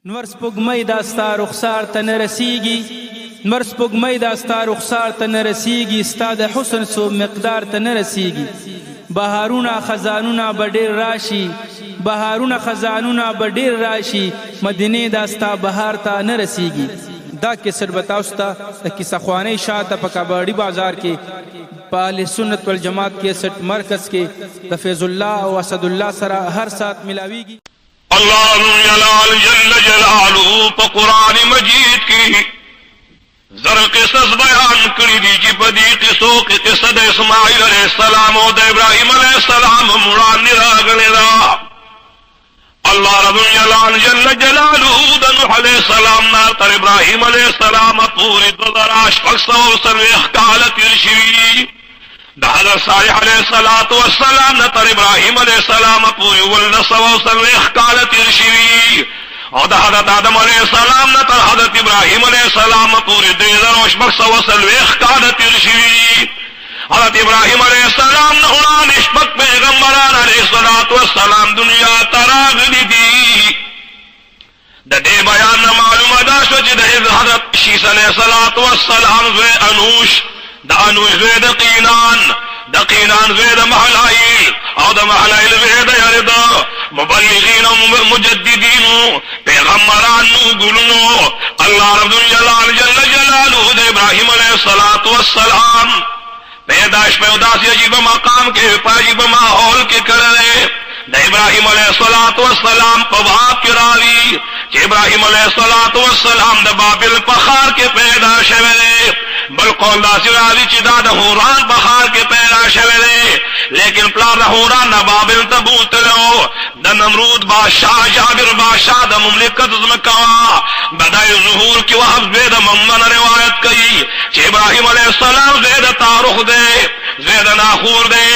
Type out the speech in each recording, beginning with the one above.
نور سپوږمۍ دا ستا رخسار ته نه رسیږي، نور سپوږمۍ دا ستا رخسار ته نه رسیږي، ستا د حسن سو مقدار ته نه رسیږي. بهارونه خزانونه به ډېر راشي، بهارونه خزانونه به ډېر راشي، مدینې دا ستا بهار ته نه رسیږي. دا کیسټ به تاسو ته د کیسه خوانۍ شاته په کباړي بازار کې په اهل سنت والجماعت کیسټ مرکز کې د فیض الله او اسد الله سره هر سات ملاویږي. اللہ جل جلالہ پا قرآن مجید کی ذر قصص بیان کری دی چی پا دی قصو کی قصہ دا اسماعیل علیہ السلام و دا ابراہیم علیہ السلام مران نراغنے دا. اللہ رب جلال جل جلالہ دا نوح علیہ السلام ناتر ابراہیم علیہ السلام پوری دردراش فقصہ و سرویخ کالت ارشوی دا حضرت صالح علیہ السلام نتر ابراہیم علیہ السلام پوری والنصو سرویخ کالت ارشوی اور دا حضرت آدم علیہ السلام نتر حضرت ابراہیم علیہ السلام پوری دیدر وشبک سو سرویخ کالت ارشوی. حضرت ابراہیم علیہ السلام نہونا نشبک پیغمبران علیہ السلام دنیا تراغلی دی. دا دے بیان معلوم دا شو چی دا حضرت شیس علیہ السلام زوی انوش دا انوش زوی دا قینان زوی دا محلائل او دا محلائل زوی دا یردا مبلغین و مجددین پیغمبران گلنو. اللہ رب جلال جل جلالہ دا ابراہیم علیہ السلام پیدائش پیدا سی عجیب مقام کے عجیب ماحول کے کرے دا ابراہیم علیہ السلام پواب کی راوی کہ ابراہیم علیہ السلام دا بابل پخار کے پیدا شوے بلقول دا سی راوی چی دا حوران پخار کے پیدا شوے لیکن پلار دا حوران دا بابل تبوت لو دا نمرود بادشاہ جابر بادشاہ دا مملکت زمکوا بدائی ظہور کی وحب زید ممن روایت کئی چی ابراہیم علیہ السلام زید تارخ دے زید ناخور دے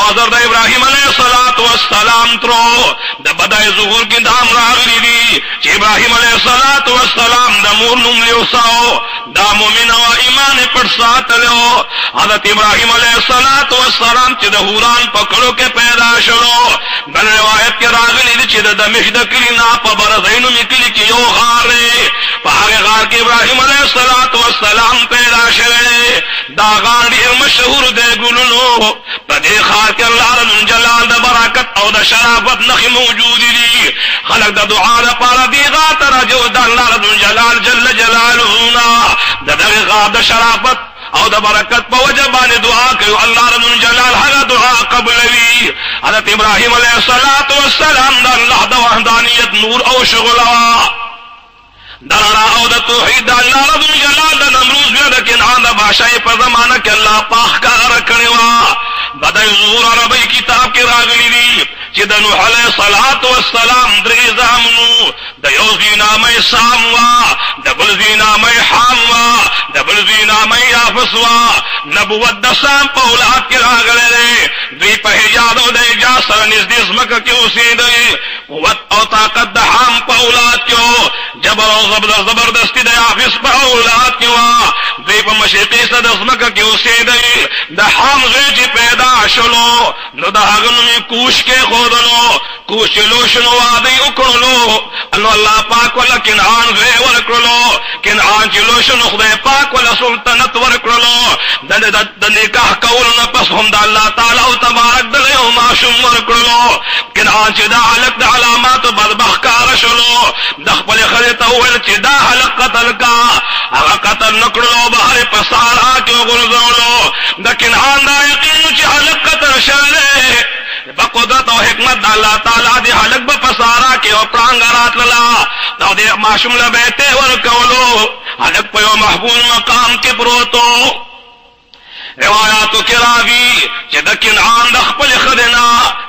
اوزر دا ابراہیم علیہ السلام ترو دا بدائی ظہور کی دام راغلی دی چی ابراہیم علیہ السلام دا مور نملیو ساو دا مومن و ایمان پر سات لیو. حضرت ابراہیم علیہ السلام چی دا حوران پکڑو کے پیدا شلو بل روایت کے راغلی دی چی دا دمشق دا کلی نا پا برزینو مکلی کی یو غار دے پاگ غار کے ابراہیم علیہ السلام پیدا شلے دا غار دیر مشہور دے گلنو پا دے خار کے اللہ رب جلال دا براکت او دا شرافت نخی موجود دی خلق دا دعا دا پارا دی غار ترجو دا اللہ رب جلال جل جلالونا دا غار دا شرافت او دا برکت پا وجبان دعا کرو اللہ رب جلال حق دعا قبلوی. حضرت ابراہیم علیہ السلام دا اللہ دا وحدانیت نور او شغلوا درارا او دا توحید دا اللہ رب جلال دا نمروز بیا دا کنعان دا باشای پر زمانہ کہ اللہ پاک کا رکھنوا بدائی ظہور عربی کتاب کی راغلی دی چی دا نوح علیہ السلام دری زامنو دا یوزی نامی ساموا دا بلزی نامی حاموا دا بلزی نامی یافسوا نبوت دا سام پا اولاد کی راغلی دی دوی پا حجادو دا اجاسر نزدی اسمک کیوں سی دی قوت او طاقت دا حام پا اولاد کیوں جبر او زبردستی دا یافس پا اولاد کیوں دوی پا مشرقی سا دا اسمک کیوں سی دی دا حام زوی پیدا شلو نو دا حغنو میں کوش کے خودلو کوش لوشنو وادی اکرلو انو اللہ پاک والا کنعان زوی ورکرلو کنعان چی لوشنو خدای پاک والا سلطنت ورکرلو دا نکاح کولنا پس ہم دا اللہ تعالی و تبارک دلیو معشوم ورکرلو کنعان چی دا حلق دا علامات بدبخ کار شلو دخ پلی خریتا ہوئل چی دا حلق قتل کا اگا قتل نکرلو بہر پسارا کیوں گرزولو دا کنعان دا یقینو چی حلق قتل شلے بقدرت و حکمت دا اللہ تعالی دی حلق بپسارا کے و پرانگارات للا دا دی معشوم لبیتے ورکولو حلق پیو محبول مقام کے پروتو. روایاتو کی راوی چی دا کنعان دا خپل خدنا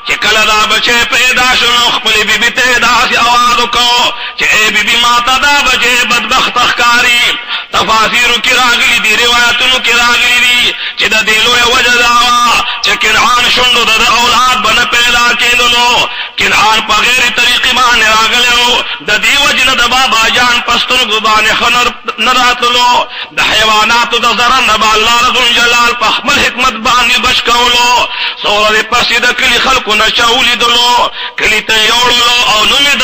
چی کل دا بچے پیدا شنو خپل بی بی تیدا سی آوازو کو چی اے بی بی ماتا دا بچے بدبخت اخکاری تا تفاسیر کی راغلی دی روایتونو کی راغلی دی چې د دې لویه وجه دا وه چې کنعان شونډو د اولاد بنه پیدا کېدلو. کنعان په غیر طریقې باندې راغلی و، د دې وجې نه د بابا جان په سترګو باندې ښه نه راتلو. د حیواناتو د ضرر نه به الله رب الجلال په خپل حکمت باندې بچ کولو. څومره د پسې د کلي خلکو نه چا ولیدلو، کلي ته یوړلو او نوم یې د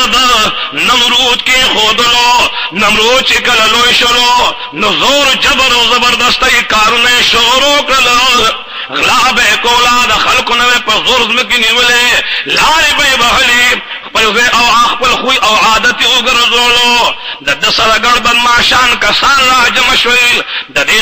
نمرود کېښودلو. نمرود چې کله لوی شلو نو زور جبر او زبردستی کارونه یې شروع کړل. غلا به یې کوله، د خلکو نه په زور ځمکې نیولې، لارې به یې بهلې، خپل ځای او خپل خوی او عادت یې وګرځولو. د ده سره ګڼ بدماشان کسان را جمع شول. د دې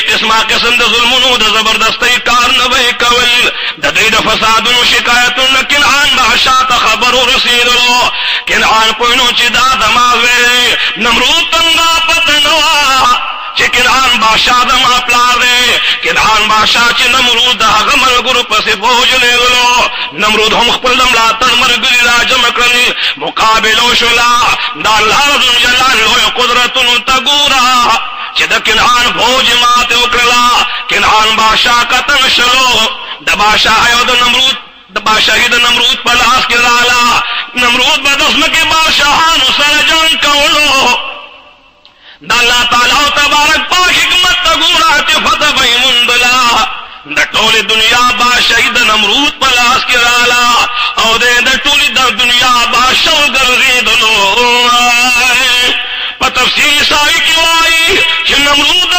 قسم د ظلمونو د زبردستی کار نه به یې کول. د دوی د فسادونو شکایتونه کنعان بادشاه ته خبر ورسېدلو. کنعان پوهنو چې دا زما زوی نمرود تنګه پته نه وه چې کنعان بادشاه زما پلار دی. کنعان بادشاه چې نمرود د هغه ملګرو پسې فوج لېږلو. نمرود هم خپل د ملاتړ ملګري را جمع کړل، مقابله شوله. د الله رب الجلال لویو قدرتونو ته ګوره چې د کنعان فوج ماتې وکړله. کنعان بادشاه کتن شلو. د بادشاهۍ او د نمرود د بادشاهي د نمرود په لاس کې راغله. نمرود به د ځمکې بادشاهانو سره جنګ کولو. د الله تعالی او تبارک پاک حکمت ته ګوره چې فتح به یې موندله. د ټولې دنیا بادشاهي د نمرود په لاس کې راغله او د ټولې د دنیا بادشاه وګرځېدلو. په تفصیل ساوي کې وایي چې نمرود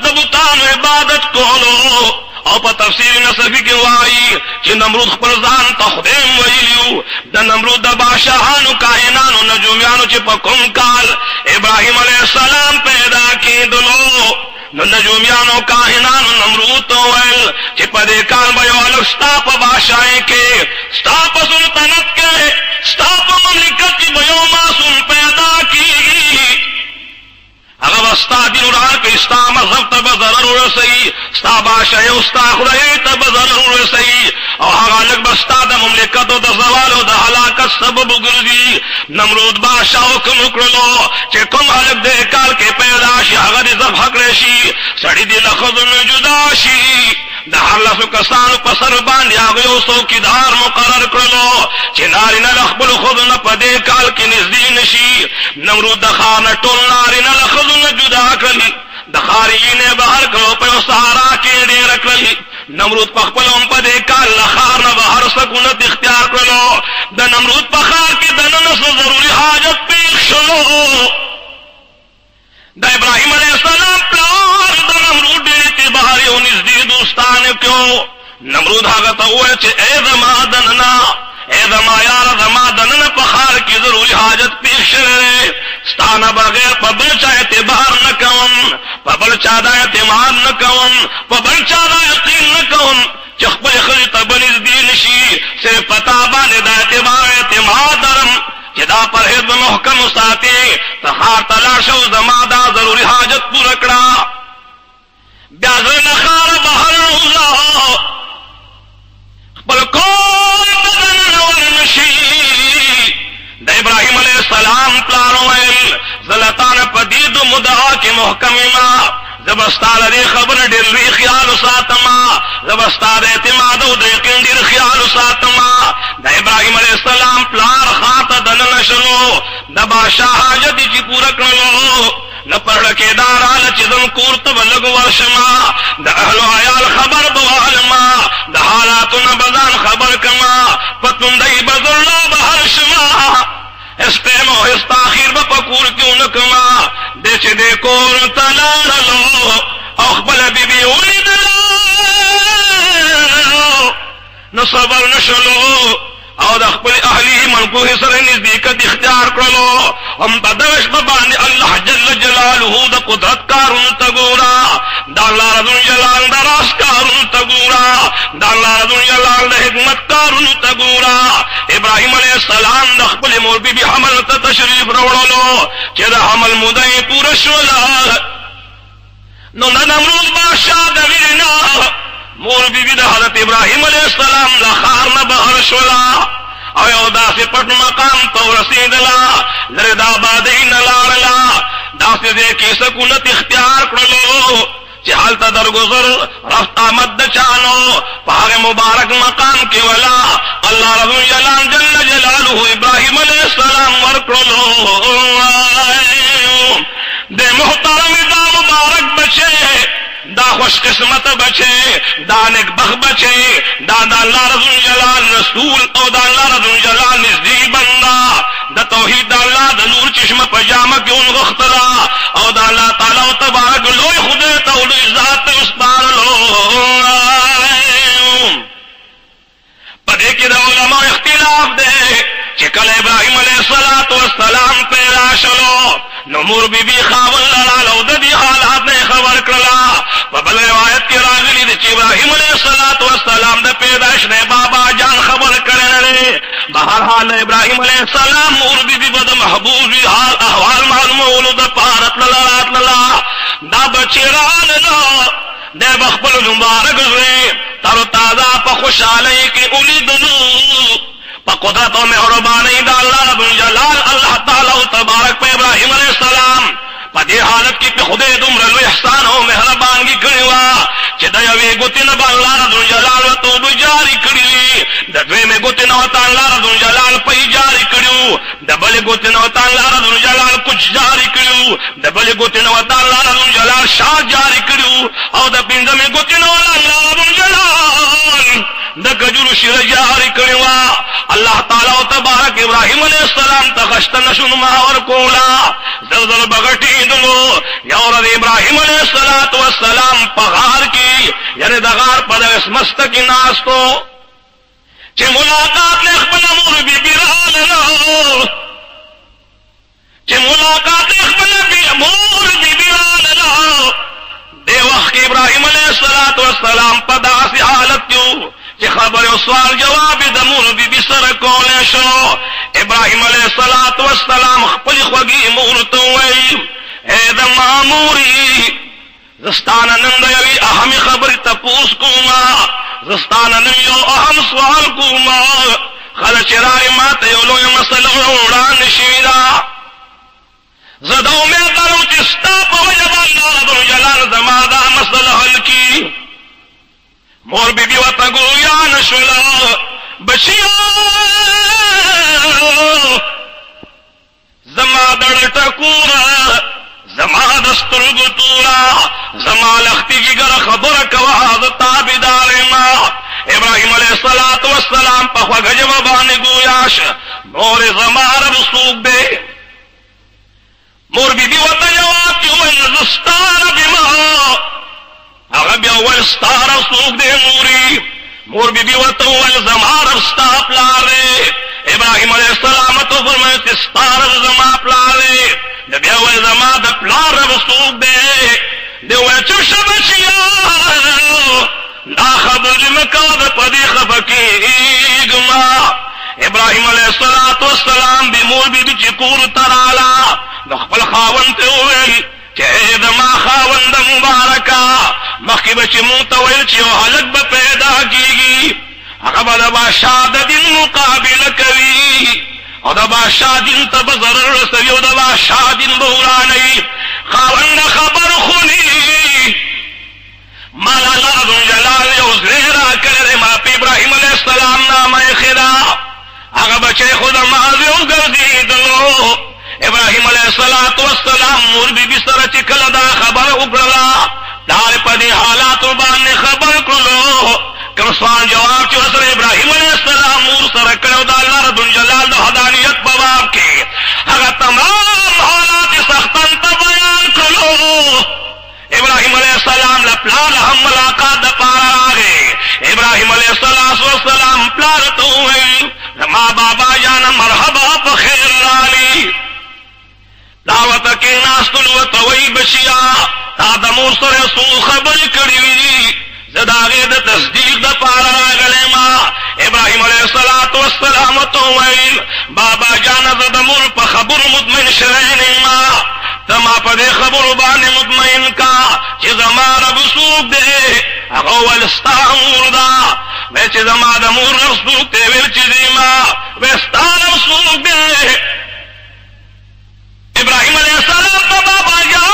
د بتانو عبادت کولو، او په تفسیر نصفی کې وایي چې نمرود خپل ځان ته خدای ویلیو. د نمرود د بادشاهانو کاهنانو نجومیانو چې په کوم کال ابراهیم علیه السلام پیدا کېدلو، نو نجومیانو کاهنانو نمرود ته وویل چې په دې کال به یو هلک ستا په بادشاهۍ کې، ستا په سلطنت کې، ستا په مملکت کې به یو معصوم پیدا کېږي. هغه به ستا دین وران کړي، ستا مذهب ته به ضرر ورسوي، ستا بادشاهۍ او ستا خدایۍ ته به ضرر ورسوي، او هغه هلک به ستا د مملکت او د زوال او د هلاکت سبب وګرځي. نمرود بادشاه حکم وکړلو چې کوم هلک دې کال کې پیدا شي هغه دې ذبح کړی شي، سړي دې له ښځو نه جدا شي. د هر لسو کسانو په سر باندې هغه یو څوکیدار مقرر کړلو چې نارینه له خپلو ښځو نه په دې کال کې نږدې نه شي. نمرود د ښار نه ټول نارینه له ښځو نه جدا کړل، د ښاریین یې بهر کړو، په یو صحرا کې ډېره کړل. نمرود په خپل هم په دې کال له ښار نه بهر سکونت اختیار کړلو. د نمرود په ښار کې دننه څه ضروري حاجت پېښ شو. د ابراهیم علیه السلام پلار د نمرود ډېر اعتباري او نږدې دوستان کړو. نمرود هغه ته وویل چې ای زما دننه، ای زما یاره، زما دننه په ښار کې ضروري حاجت پېښ شوی دی، ستا نه بغیر په بل چا اعتبار نه کوم، په بل چا دا اعتماد نه کوم، په بل چا دا یقین نه کوم چې خپلې ښځې ته به نږدې نه شي. صرف په تا باندې دا اعتماد درم چې دا پرهیز به محکم وساتې. ته ښار ته لاړ شه او زما دا ضروري حاجت پوره کړه. بیا زه له ښاره بهر وځه، خپل کور ته دننه ورنشي. د ابراهیم علیه السلام پلار وویل زه له تا نه په دې دو مدعا کې محکم یم، زه به ستا له دې خبره ډېر لوی خیال وساتم، زه به ستا د اعتماد او د یقین ډېر خیال وساتم. د ابراهیم علیه السلام پلار ښار ته دننه شلو، د بادشاه حاجت یې چې پوره کړلو. نه پرړه کېدا راله چې زم کور ته به لږ ورشمه، د اهل و عیال خبر به واخلمه، د حالاتو نه به ځان خبر کړمه، په توندۍ به زړه بهر شمه. هېڅ ټیم او هېڅ تاخیر به په کور کې ونه کړمه. دی چې دې کور ته لاړلو او خپله بیبي ولیدلو نو صبر نه شلو او د خپل اهلي منقوه سره نزدېکت اختیار کړلو. هم په دغه شپه باندې الله جل جلاله د قدرت کارونو ته ګوره، د الله رب الجلال د راز کارونو ته ګوره، د الله رب الجلال د حکمت کارونو ته ګوره. ابراهیم علیه السلام د خپلې مور بیبي حمل ته تشریف راوړلو چې د حمل موده یې پوره شوله. نو د نمرود بادشاه د ویرې نه مور بیبي د حضرت ابراهیم علیه السلام له ښار نه بهر شوله او یو داسې پټ مقام ته ورسېدله، لرې د آبادۍ نه لاړله. داسې دے کی سکونت اختیار کرلو چی حال تا درگزر رفت آمد چانو پاگ مبارک مقام کی ولا اللہ رب جلال جل جلالہ ابراہیم علیہ السلام ورکرلو دے محترم دا مبارک بچے دا خوش قسمت بچے دا نیک بخ بچے دا اللہ رب جلال رسول او دا اللہ رب جلال نزدیک بندہ دا توحید دا اللہ دا نور چشم پجامہ کی ان غختلا او دا اللہ تعالیٰ و تبارک لوی خودے تولی ذات اسپار لو پدے کی دا علماء اختلاف دے چکل ابراہیم علیہ السلام پیدا شلو نمور بی بی خاون لڑالو دا دی حالات نے خبر کرلا ببل روایت کی راغلی دی چی ابراہیم علیہ السلام دا پیدائش نے بابا جان خبر کرنے بہرحال ابراہیم علیہ السلام مور بی بی بد محبوبی حال احوال معلوم دا پارت لڑات لڑا دا بچی راننا دے بخبل مبارک ہوئے تر تازہ پا خوشحالی کی اولی دنو پا قدرت و مہربانی دا اللہ رب جلال اللہ تعالی و تبارک پہ ابراہیم علیہ السلام پا دی حالت کی پہ خودے دمرلو احسان و مہربانگی کریوا چی دیوی گوتی نبا اللہ رب جلال و توب جاری کری دوی میں گوتی نوتا اللہ رب جلال پی جاری کریو دبل گوتی نوتا اللہ رب جلال کچھ جاری کریو دبل گوتی نوتا اللہ رب جلال شاہ جاری کریو او دا پندہ میں گوتی نوتا اللہ رب جلال دا کجور شیر جاری کریوا اللہ تعالیٰ و تبارک ابراہیم علیہ السلام تخشت نشن ماور کولا زلزل بغٹی دلو یورد ابراہیم علیہ السلام پغار کی یعنی دغار پر اسمست کی ناس کو چھ ملاقات لے اخبر مور بی بیرالنا چھ ملاقات لے اخبر مور بی بیرالنا دے وقت ابراہیم علیہ السلام پدا سی حالت کیوں کہ خبر و سوال جواب دمور بی بی سر کولے شو ابراہیم علیہ السلام خپل خوگی مورتو وی اے دا ماموری زستانا نندیوی اہمی خبر تپوس کوما زستانا نمیو اہم سوال کوما خلچ رائی مات یولو مسئلہ اڑان شیدہ زدو میں درو چستا پوجب اللہ رب جلال زمادہ مسئلہ حل کی مور بی بی وطا گویا نشولا بچیا زما دڑ ٹکورا زما دستر گتورا زما لختی کی گر خبر کواز تابدار ما ابراہیم علیہ السلام پخوا گجب بانے گویاش مور زما رب سوک دے مور بی بی وطا جواب کیوں نزستار بیما اغب اول ستار سوک دے موری مور بی بی وطا اول زما رب ستا پلارے ابراہیم علیہ السلام تو فرمائے ستار زما پلارے نبی اول زما دا پلار رب سوک دے دے اول چوش بچیا نا خبر مکاد پدی خبکی ایگما ابراہیم علیہ السلام بی مور بی بی چکور ترالا نخبل خاون تے ہوئے کہ اے دما خاون دا مبارکا مخی بچی موتویل چیو حلق با پیدا کی اقبا دا بادشاہ دا دن مقابل کوی او دا بادشاہ دن تب ضرر رسوی او دا بادشاہ دن بورانی خاون دا خبر خونی مالا اللہ جلال یو زیرہ کرے ما پی ابراہیم علیہ السلام نام خدا اگا بچے خدا مازیو گردی دلو ابراہیم علیہ السلام مور بی بی سر چکل دا خبر اگرلا دار پدی حالات باننے خبر کرلو کم سوال جواب چو سر ابراہیم علیہ السلام مور سر کرو دا اللہ رب جلال دا حدانیت بواب کے اگر تمام حالات سختن تا بیان کرلو ابراہیم علیہ السلام لپلال ہم ملاقات دا پارا آگے ابراہیم علیہ السلام پلارتو ہوئی ماں بابا جانا مرحبا بخیر لالی دعوت کے ناستلو توئی بشیا تا دمور سر سو خبر کری زداغی دا تصدیق دا پارا راگلے ماں ابراہیم علیہ السلام توئی بابا جانا زدمور پا خبر مطمئن شرین ماں تما پا دے خبر بان مطمئن کا چیز ہمارا بسوک دے اغوال استامور دا میں چیز ہمارا مور رسوک دے ویل چیزی ماں ویستان رسوک دے ابراہیم علیہ السلام بابا جان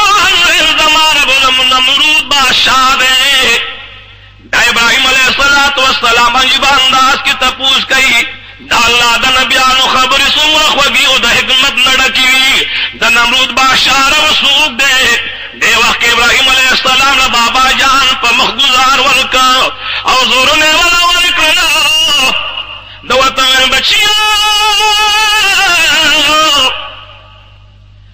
والسلام عجیب انداز کی تپوس کئی دا اللہ دا نبیانو خبر سمرخ وگی او دا حکمت نڈکی دا نمرود بادشاہ رسوک دے وقت ابراہیم علیہ السلام نے بابا جان پا مخگزار ورکا او زورنے والا ورکنا دا وطن بچیا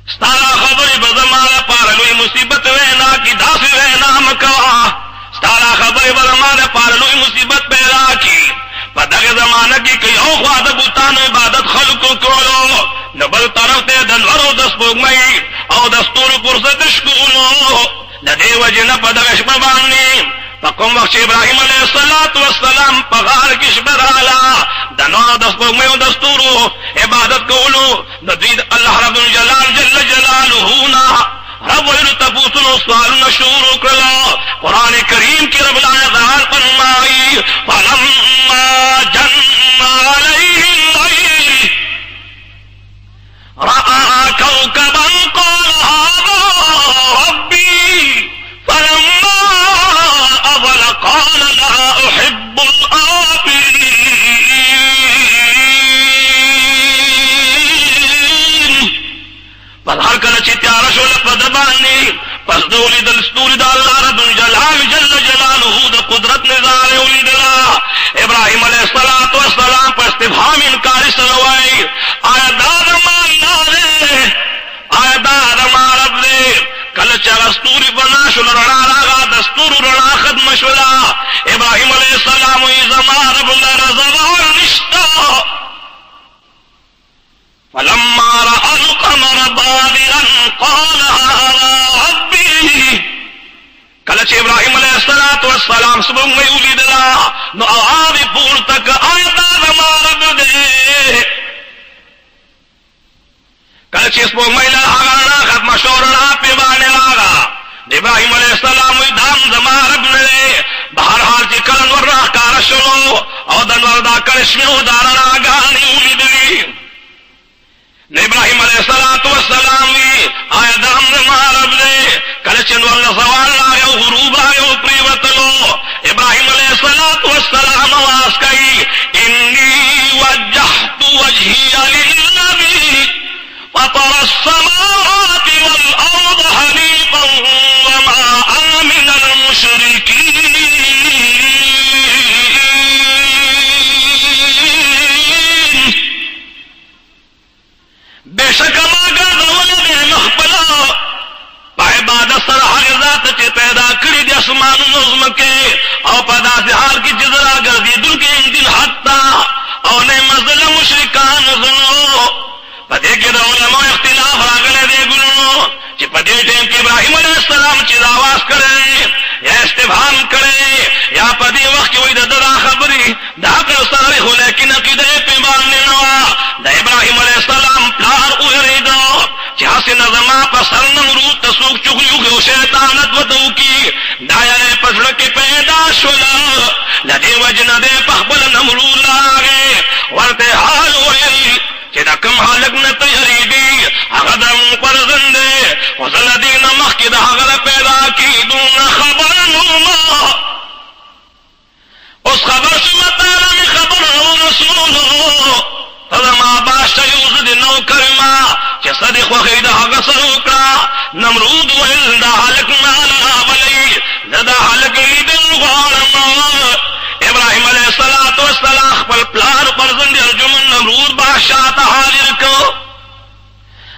ستارا خبری بزمانا پارلوی مصیبت وینا کی داسی وینا مکوا ستارا خبری بزمانا پارلوی مصیبت پیدا کی پدغ زمانہ کی کئی او خواد بوتانو عبادت خلقو کولو نبل طرف تے دنورو دسپوگمئی او دستور پرست شکولو لدے وجن پدغ شببانی فقم وقت ابراہیم علیہ السلام پغار کی شبرالا دنورو دسپوگمئی او دستورو عبادت کولو ندید اللہ رب الجلال جل جلالہونا رب ویلو تبوسن سوالن شروع کرلا قرآن کریم کی رب العالمین فرمائی فلما جن علیہ اللیل رأى كوكبا قال هذا ربي فلما أفل قال لا أحب الآفلين پس ہر کل چتیار شول پدبانی پس دولی دل ستوری دا اللہ رب جلال جل جلالہ دا قدرت نظار اولی دلا ابراہیم علیہ السلام پر استفہام انکاری سنوائی آیا داد مالنا آیا داد مارب دے کل چر ستوری بنا شل رنا راگا دستور رنا ختم شلا ابراہیم علیہ السلام زمار بلر زوال نشتا فلما رأى القمر بادرا قال هذا ربي کلچ ابراہیم علیہ السلام سبب میں اولی دلا نو آوی پور تک آیتا زمارب دے کلچ سبب میں لہاگانا ختم شورنا پیوانے لاغا ابراہیم علیہ السلام دام زمارب دے بہرحال چی کلن ورنہ کارشلو او دنور دا کرشمیو دارنا گانی اولی دلی ابراہیم علیہ السلام آیا دام زمارب دے کلچن واللہ سوال آیا غروب آیا پریوتلو ابراہیم علیہ السلام آواز کئی انی وجہت وجہی للذی فطر السماوات والارض حنیفا وما انا من المشرکین بے شک ما گردول دے مخبلا پا عبادت سر ہر ذات چے پیدا کری دی اسمان نظم کے او پدا سے حال کی جزرا گردی دل کے ان دن حتا او نے مظلم مشرکان زنو پدے کے دا علماء اختلاف راگلے دے گلنو چی پدے ٹیم کے ابراہیم علیہ السلام چیز آواز کرے یا استفہام کرے یا پدے وقت کی وہی دا خبری دا کر سارے ہو لیکن عقیدہ پیمان نوا دا ابراہیم علیہ السلام پلار اوہری دا چی حسن زمان پر سر نمرود تسوک چگلیو گے شیطانت ودو کی دائرے پسڑ کے پیدا شلا لدے وجن دے پخبل نمرود لاغے ورتے حال ہوئی چی دا کم حالک نتیاری دی اغدر پر زندے وزل دین مخ کی دا اغدر پیدا کی دون خبر نوما اس خبر سمتانا میں خبر نو رسولو فضما باشتا یوز دی نو کرما چی صدق وخید حق سروکا نمرود وحل دا حلق نالا ولی دا حلق لیدن غارما ابراہیم علیہ السلام پل پلار پرزند ارجمن نمرود بادشاہ تا حاضر کو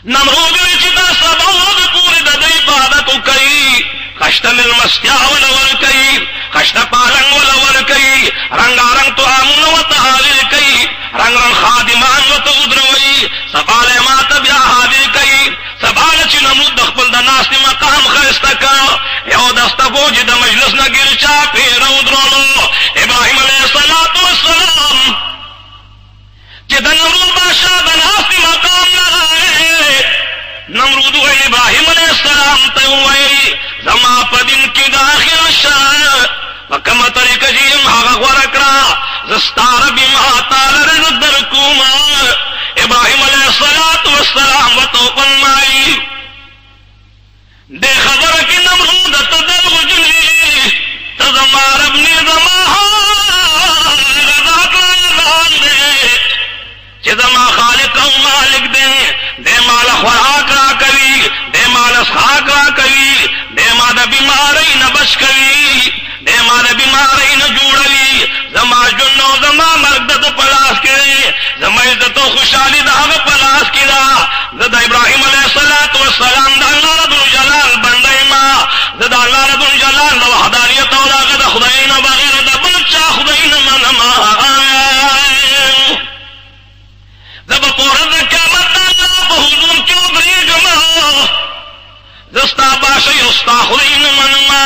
نمرود وچتا سبود پوری دا عبادتو کئی خشت للمسیح ولور کئی خشت پالنگ ولور کئی رنگا رنگ تو آمون و تحاضر کئی رنگ رنگ خادمان و تو ادروئی سبال مات بیا حاضر کئی سبال چی نمرود دخبل دا ناسی مقام خستکا یو دستگو جی دا مجلس نگر چا پیر ادرولو ابراہیم علیہ السلام چی دا نمرود بادشاہ دا ناسی مقام نرائے نمرود و ابراہیم علیہ السلام تیوئی زما پدن کی داخل شاہ وکم طریق جیم حق ورکرا زستار بیما تال رزق درکوما ابراہیم علیہ السلام و توقن مائی دے خبر کی نمرود تدل غجلی تزمار ابن زماہا خوشحالی دا هغه پلاس کی دا د ابراهیم علیه السلام د الله رب الجلال بندای ما د الله رب الجلال د وحدانیت او د خدای نه بغیر د بل چا خدای نه منما زب پورد قیامت د الله په حضور کې وبریږم زستا باشي استا خدای نه منما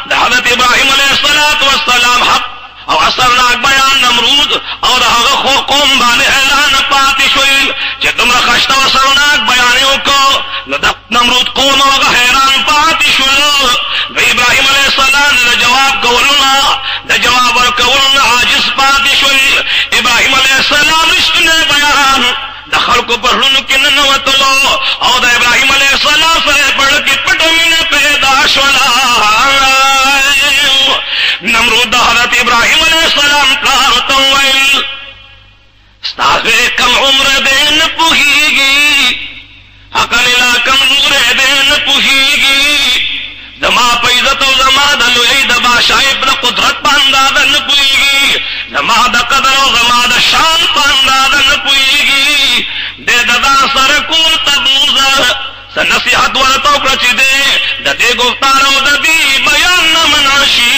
د حضرت ابراهیم علیه السلام حق او اثرناک بیان نمرود او د هغه قوم باندې اعلان پاتې شوی چې دومره خشته او اثرناک بیان وکړو نو د نمرود قوم هغه حیران پاتې شول د ابراهیم علیه السلام د جواب کولونه د جواب ورکولونه عاجز پاتې شول ابراهیم علیه السلام رښتینی بیان د خلکو په هرونو کې ننوتلو او د ابراهیم علیه السلام سره پړ کې پټه مینه پیدا شوله نمرود حضرت ابراهیم علیه السلام پلار ته وویل ستاسو کم عمر دی نه پوهیږي حقا لا کمزور دی نه پوهیږي زما په عزت او زما د لوی د بادشاہي پر قدرت باندې نه پوهیږي زما د قدر او زما د شان باندې نه پوهیږي د ددا سره کول تبوزه نصیحت ورته وکړه چې د دې گفتار او د دې بیان نه مناشي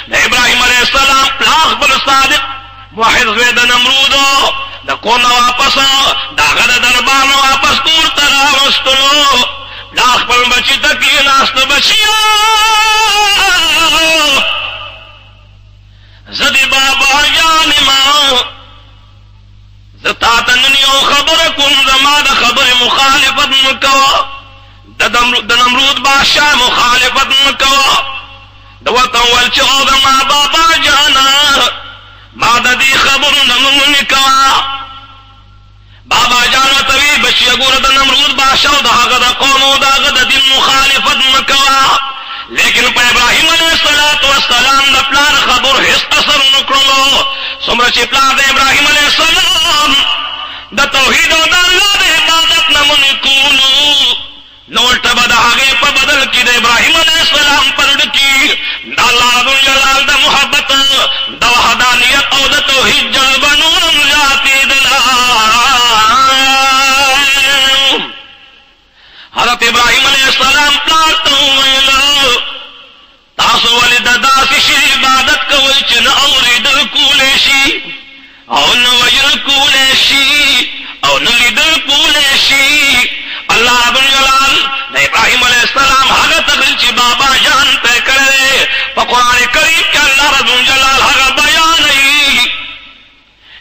د ابراهیم علیه السلام پلاخ بل صادق موحد زوی د نمرود د کونه واپس داغه د دربار واپس کور ته راوستلو پلاخ بل بچی ته کېناست بچیا زدی بابا جانما زتا تننیو خبر کن زما د خبر مخالفت مکوا د نمرود بادشاہ مخالفت مکوا د وطن ولچو د ما بابا جانا ما د دې خبر نمون کوا بابا جانا توی بچی ګور د نمرود بادشاہ د هغه د قوم او د هغه د دین مخالفت مکوا لیکن په ابراهیم علیه السلام د پلان خبر هیڅ اثر نکړو څومره چې پلان د ابراهیم علیه السلام د توحید او د الله د عبادت نه منکولو نو ټبه د هغه په بدل کې د ابراهیم علیه السلام پرد کې د الله رب الجلال د محبت د وحدانیت او د توحید جلوه نور ذاتی دلا حضرت ابراهیم علیه السلام پلان ته ویل تاسو ولې د داسې شي عبادت کوئ چې نه اورېدل کولی شي او نه ویل کولی شي او نه لیدل کولی شي الله رب الجلال د ابراهیم علیه السلام هغه تغیر چې بابا جان ته کړی په قرآن کریم کې الله رب الجلال هغه بیانوي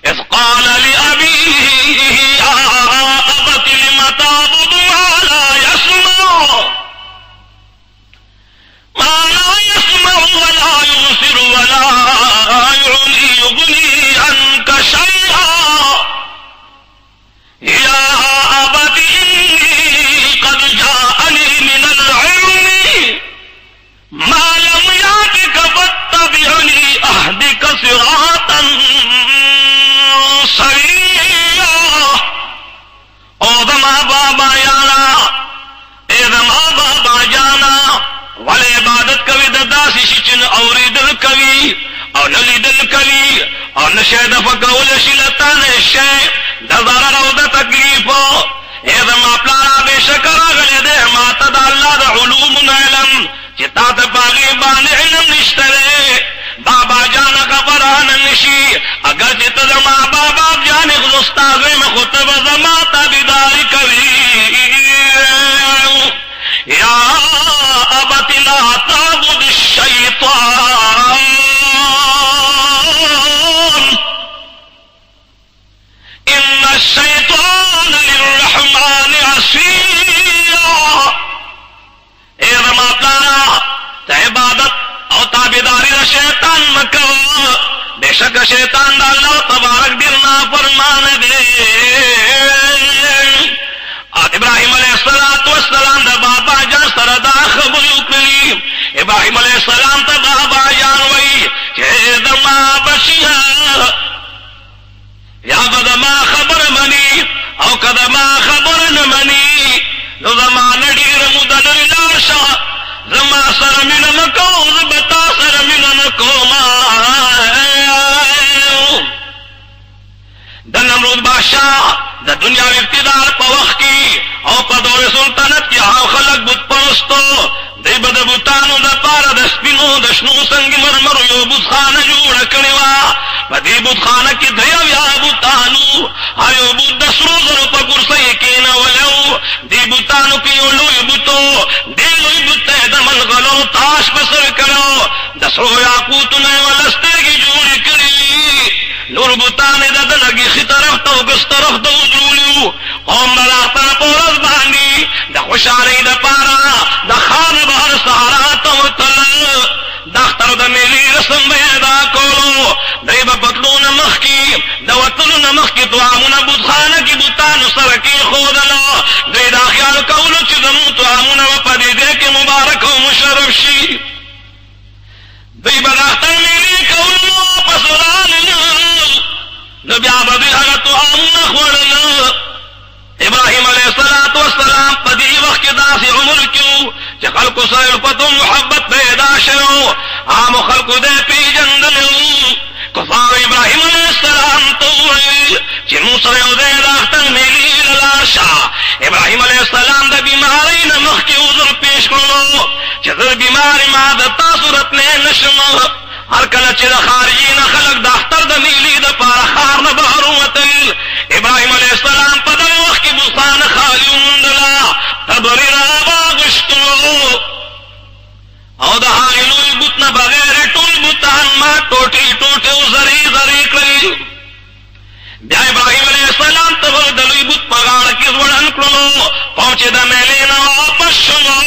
اذ قال لأبيه يا أبت لم تعبد ما لا يسمع ولا يبصر ولا يغني عنك شيئا يا أبت إني قد جاءني من العلم ما لم يأتك فاتبعني أهدك صراطا سويا او دما بابا جانا اے دما بابا جانا والے عبادت کوي د داسې شي چې نه اورېدل کوي او نه لیدل کوي او نه شی دفع کولی شي له تا نه شی د ضرر او د تکلیف اے زما پلاره بېشکه راغلی دی ما ته د الله د علومو علم چې تا ته په هغې باندې علم نشته دی بابا جانه خبره نه نشي اگر چې ته زما بابا جانې خو ستا زوی مه خو ته به زما تابعداري کوي یا ابت لا تعبد الشیطان ان الشیطان للرحمن عصیا اے رما پلارا ته عبادت او تابعداری د شیطان مکو بے شک شیطان د الله تبارک ډیر نافرمان دی ابراهیم علیه السلام د بابا جان سره دا خبرې وکړي ابراهیم علیه السلام ته بابا جان وایي چې زما بچیا یا به زما خبره مني او که زما خبره نه مني نو زما نه ډېره موده لرې لاړ شه زما سره مینه نه کوو زه به تا سره مینه نه کوم د نمرود بادشاہ د دنیا اقتدار په وخت کې او په دور سلطنت کې هغه خلک بت پرستو دی به د بوتانو د پاره د سپینو د شنو سنگ مرمرو یو بتخانه جوړه کړې وه. په دې بتخانه کې د اویا بوتانو هر یو بوت د سرو زرو په کرسۍ کېنولی و. دې بوتانو کې یو لوی بوتو دې لوی بوت ته د ملغلرو تاش په سر کړو. د سرو یاقوتو نه یې وله سترګې جوړې کړې. نور بوتان یې د ده لږې ښي طرف ته او ګس طرف ته ودرولي وو. قوم به د اختر په ورځ باندې د خوشحالۍ دپاره د ښار بهر سهارا ته ورتلل. د اختر د میلې رسم به یې ادا کولو. دوی به پتلونه مخکې د وتلو نه مخکې طعامونه بتخانه کې بوتانو سره کېښودله. دوی دا خیال کولو چې زموږ طعامونه به په دې ځای کې مبارک او مشرف شي. دوی به د اختر میلې کولو پس ورالل. نو بیا به دوی هغه طعامونه خوړل. ابراهیم علیه السلام په دې وخت کې داسې عمر کې و چې خلکو سره الفت و محبت پیدا شوی و. عامو خلکو دی پېژندلی و. کفار ابراهیم علیه السلام ته وویل چې موږ سره یو ځای د اختر میلې له لاړ شه. ابراهیم علیه السلام د بیمارۍ نه مخکې عذر پیش کړلو چې زه بیمار ما د تاسو راتلی نه شم. هر کله چې د خارجي نه خلک د اختر د میلې دپاره ښار نه بهر ووتل. ابراهیم علیه السلام په دغه وخت کې بستانه خالي وموندله. تبرې راواغېستلو او د هغې لوی بوت نه بغیر ټول بوتان ما ټوټې ټوټې او زرې زرې کړلې. بیا ابراهیم علیه السلام ته د لوی بوت په غاړه کې ځوړن کړلو. او چې د میلې نه واپس شولو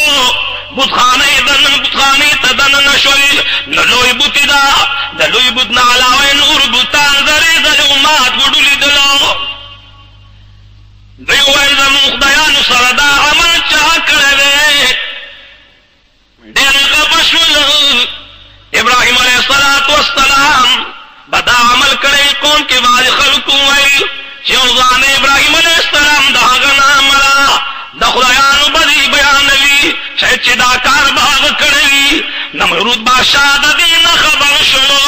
بوتخانې ته دننه شول. نو لوی بوتې ده د لوی بوت نه علاوه نور بوتان زرې زرې او مات ګوډو لیدلو. دوی وویل زموږ خدایانو سره دا عمل چا کړی دی. ډېر خفه شول. ابراهیم علیه السلام به دا عمل کړی. قوم کې بعضې خلکو وویل چې یو ځوان ابراهیم علیه السلام د هغه نه عمله د خدایانو بدي بیانوي شاید چې دا کار به هغه کړی وي. نمرود بادشاہ د دې نه خبر شلو.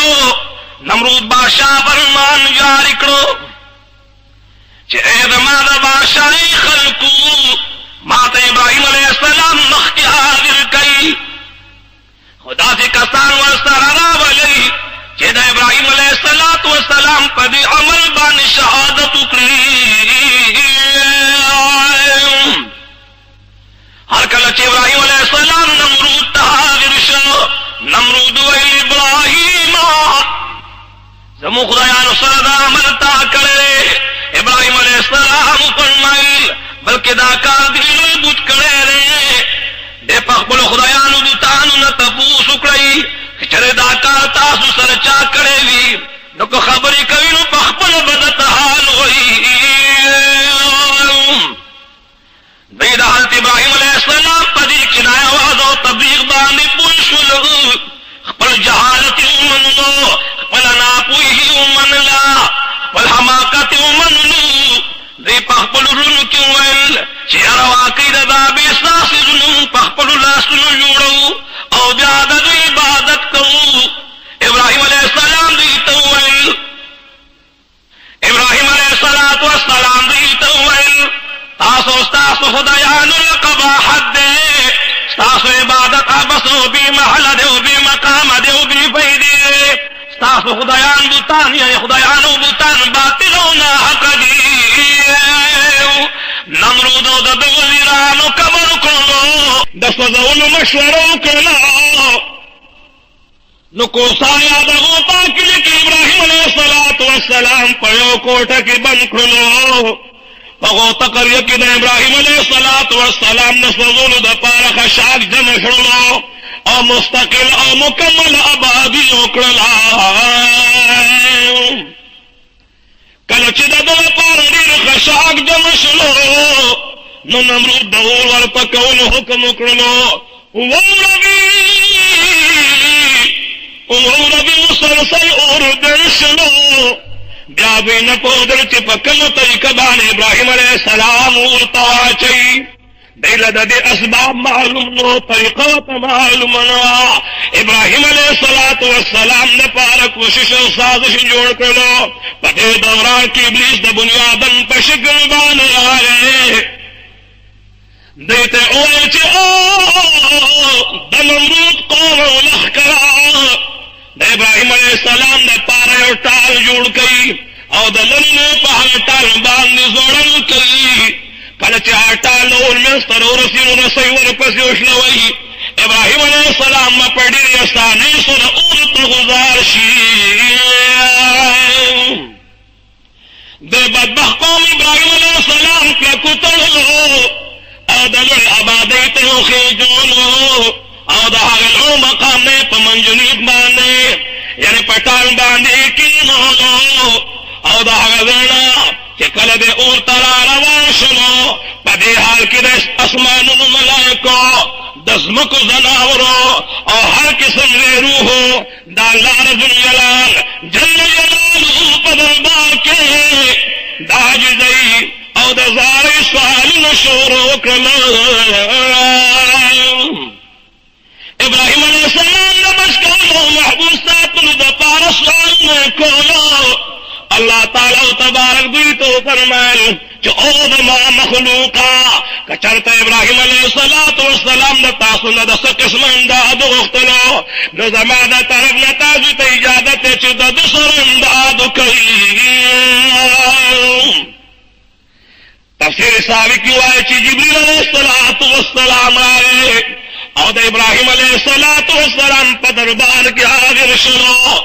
نمرود بادشاہ فرمان جاری کړو چې ای زما د بادشاهۍ خلکو ما ته ابراهیم علیه السلام مخکې حاضر کوي. خو داسې کسان ورسره راولئ چې د ابراهیم علیه السلام په دې عمل باندې شهادت وکړي. هر کله چې ابراهیم علیه السلام نمرود ته حاضر شو. نمرود ویل ابراهیمه زموږ خدایانو سره دا عمل تا کړی. ابراهیم علیه السلام فرمایل بلکې دا کار دې لوی بوت کړی دی. دې په خپلو خدایانو بوتانو نه تپوس وکړئ چې چېرې دا کار تاسو سره چا کړی وي. نو که خبرې کوي نو په خپله به درته حال وایي. دوی د حضرت ابراهیم علیه السلام په دې کنایه واز او تبلیغ باندې پوه شول. خپل جهالت یې ومنلو، خپله ناپوهي یې ومنله، خپل حماقت یې ومنلو. دوی په خپلو زړونو کې وویل چې یاره واقعي د دا بې ساسې زړونو په خپلو لاسونو جوړوو او بیا د دوی عبادت کوو. ابراهیم علیه السلام دوی ته وویل تاسو ستاسو خدایانو قباحت دی. ستاسو عبادت ابسو بی محل دی و بی مقام دی و بی فیدی دی. ستاسو خدایان بوتان یا خدایانو بوتان باطل و ناحق دی. نمرودو د وزیرانو کبر کړلو، د سوځولو مشوره وکړله. نو کوسایا دغو پاکلي کې ابراهیم علیه السلام په یو کوټه کې بند کړلو. هغو تقریه کې د ابراهیم علیه السلام د سوځولو دپاره خشاک جمع کړلو او مستقل او مکمل آبادي وکړله. کله چې د ده لپاره ډېر خشاک جمع شلو نو نمرود د اور ورپکولو حکم وکړلو. وروړه مسلسل اور بل شلو. بیا به نه پوهېدل چې په کومه طریقه باندې ابراهیم علیه السلام ورته واچوي. دی له د دې اسباب معلوم نو، طریقه ورته معلومه نه وه. ابراہیم علیہ السلام نے پارا کوشش و سازش جوڑ کرو پدے دوران کی ابلیس دا بنیادن پہ شکل بانے آئے دیتے اوے چے دا نمرود قوم و لخکرا دا ابراہیم علیہ السلام نے پارا اور ٹال جوڑ کئی او دا لنو پہا ٹال باندی زوڑن کئی کلچے ٹال اور منستر اور رسیل رسی ورپسی اشلوئی ابراہیم علیہ السلام میں پڑھی استانی سر اورت گزارشی دے بدبخت قوم ابراہیم علیہ السلام کے کتلو ادل العبادیت خیجونو او دا حغلو مقام نے پمنجنیت باندے یعنی پٹال باندے کی نولو او دا حغلنا کہ کل دے اور تلا روان شنو پدے حال کی دے اسمان ملائکو دزمک زناورو اور ہر قسم میں روحو دا اللہ رب الجلال جل جلالو پدربا کے دا جزئی او دا زاری سوال نشورو کرنا ابراہیم علیہ السلام نمش کولو محبوب ساتن دا پارا سوال میں کولو اللہ تعالیٰ تبارک دوی تو فرمائل کہ او دما مخلوقا کچرتا ابراہیم علیہ السلام دا تاسونا دا سقسم انداد اختلو نو زمان دا طرف نتازو تا اجادت چو دا دسر انداد کئی تفسیر ساوی کیوں آئے چی جبریل علیہ السلام آئے او دا ابراہیم علیہ السلام پا دربار کی آگر شنو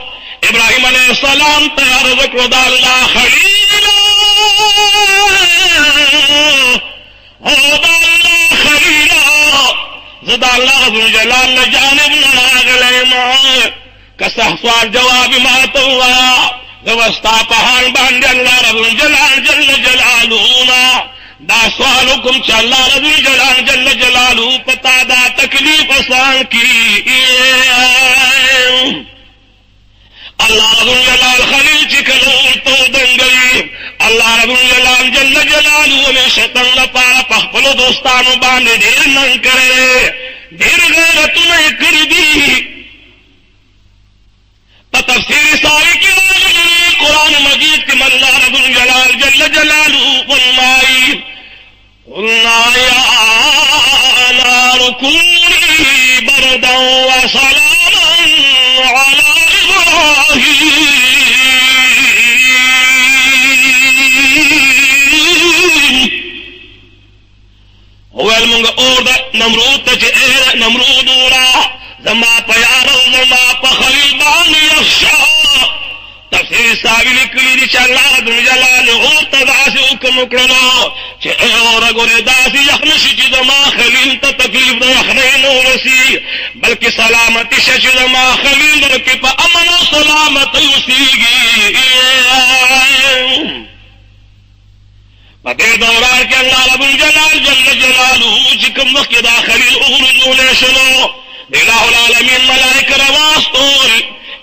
ابراہیم علیہ السلام تیار ذکر دا اللہ خلیلا او دا اللہ خلیلا زدہ اللہ ذو جلال لجانب ناغلے ماں کسحفار جواب ماتوا گوستا پہان باندے اللہ رب جلال جل جلالونا دا سوالکم چا اللہ رب جلال جل جلالو پتا دا تکلیف آسان کی اللہ رب الجلال خلیل چکلور تو دنگئی اللہ رب الجلال جل جلالو میں شتن لپا پخپلو دوستانو باندے دیر نن کرے دیر غیرت نہیں کر دی تفسیر ساری کی واجی قرآن مجید کی من اللہ رب الجلال جل جلالو فرمائی قلنا یا نار کونی بردا و سلاما علی ویل منگا اور دا نمرود تا چے اے نمرود اورا زما پیارو زما پا خلیل بانی افشا تفسیر ساوی لکلی دی چا اللہ رب الجلال اور تا داسی حکم اکرنو چے اے اور اگر داسی یخنشی چی زما خلیل تا تکلیف دا یخنین ورسی بلکہ سلامتی شچ زما خلیل درکی پا امن و سلامتی اسیگی پتے دوران کے اللہ رب الجلال جل جلالو چکم وقت دا خلیل اغرزو لیشنو الہ العالمین ملائک رواستول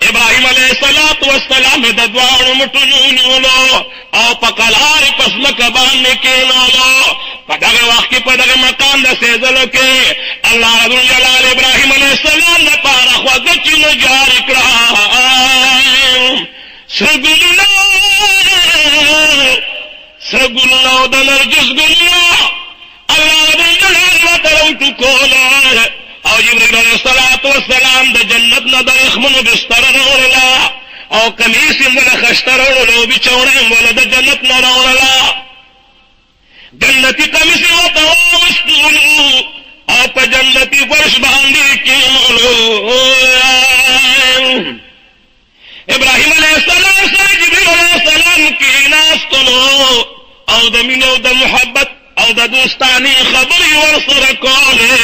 ابراہیم علیہ السلام ددوان مٹنونیولو او پکلار پسمک باننے کے نولو پدغ وقت پدغ مقام دا سیزلو کے اللہ رب الجلال ابراہیم علیہ السلام دا پارا خوزچ نجار اکرام سرگلو دا نرجس گلو اللہ رب الجلال و تروتو کولا او جبریل علیہ السلام دا جنت نا دا اخمن بستر رولا او کمیسی مولا خشتر رولا بچونے مولا دا جنت نا رولا جنتی کمیسی و تواستولو او پا جنتی فرش باندی کی مولو ابراہیم علیہ السلام سے جبریل علیہ السلام کی ناستلو او دا من او دا محبت او دا دوستانی خبری ورسر کولے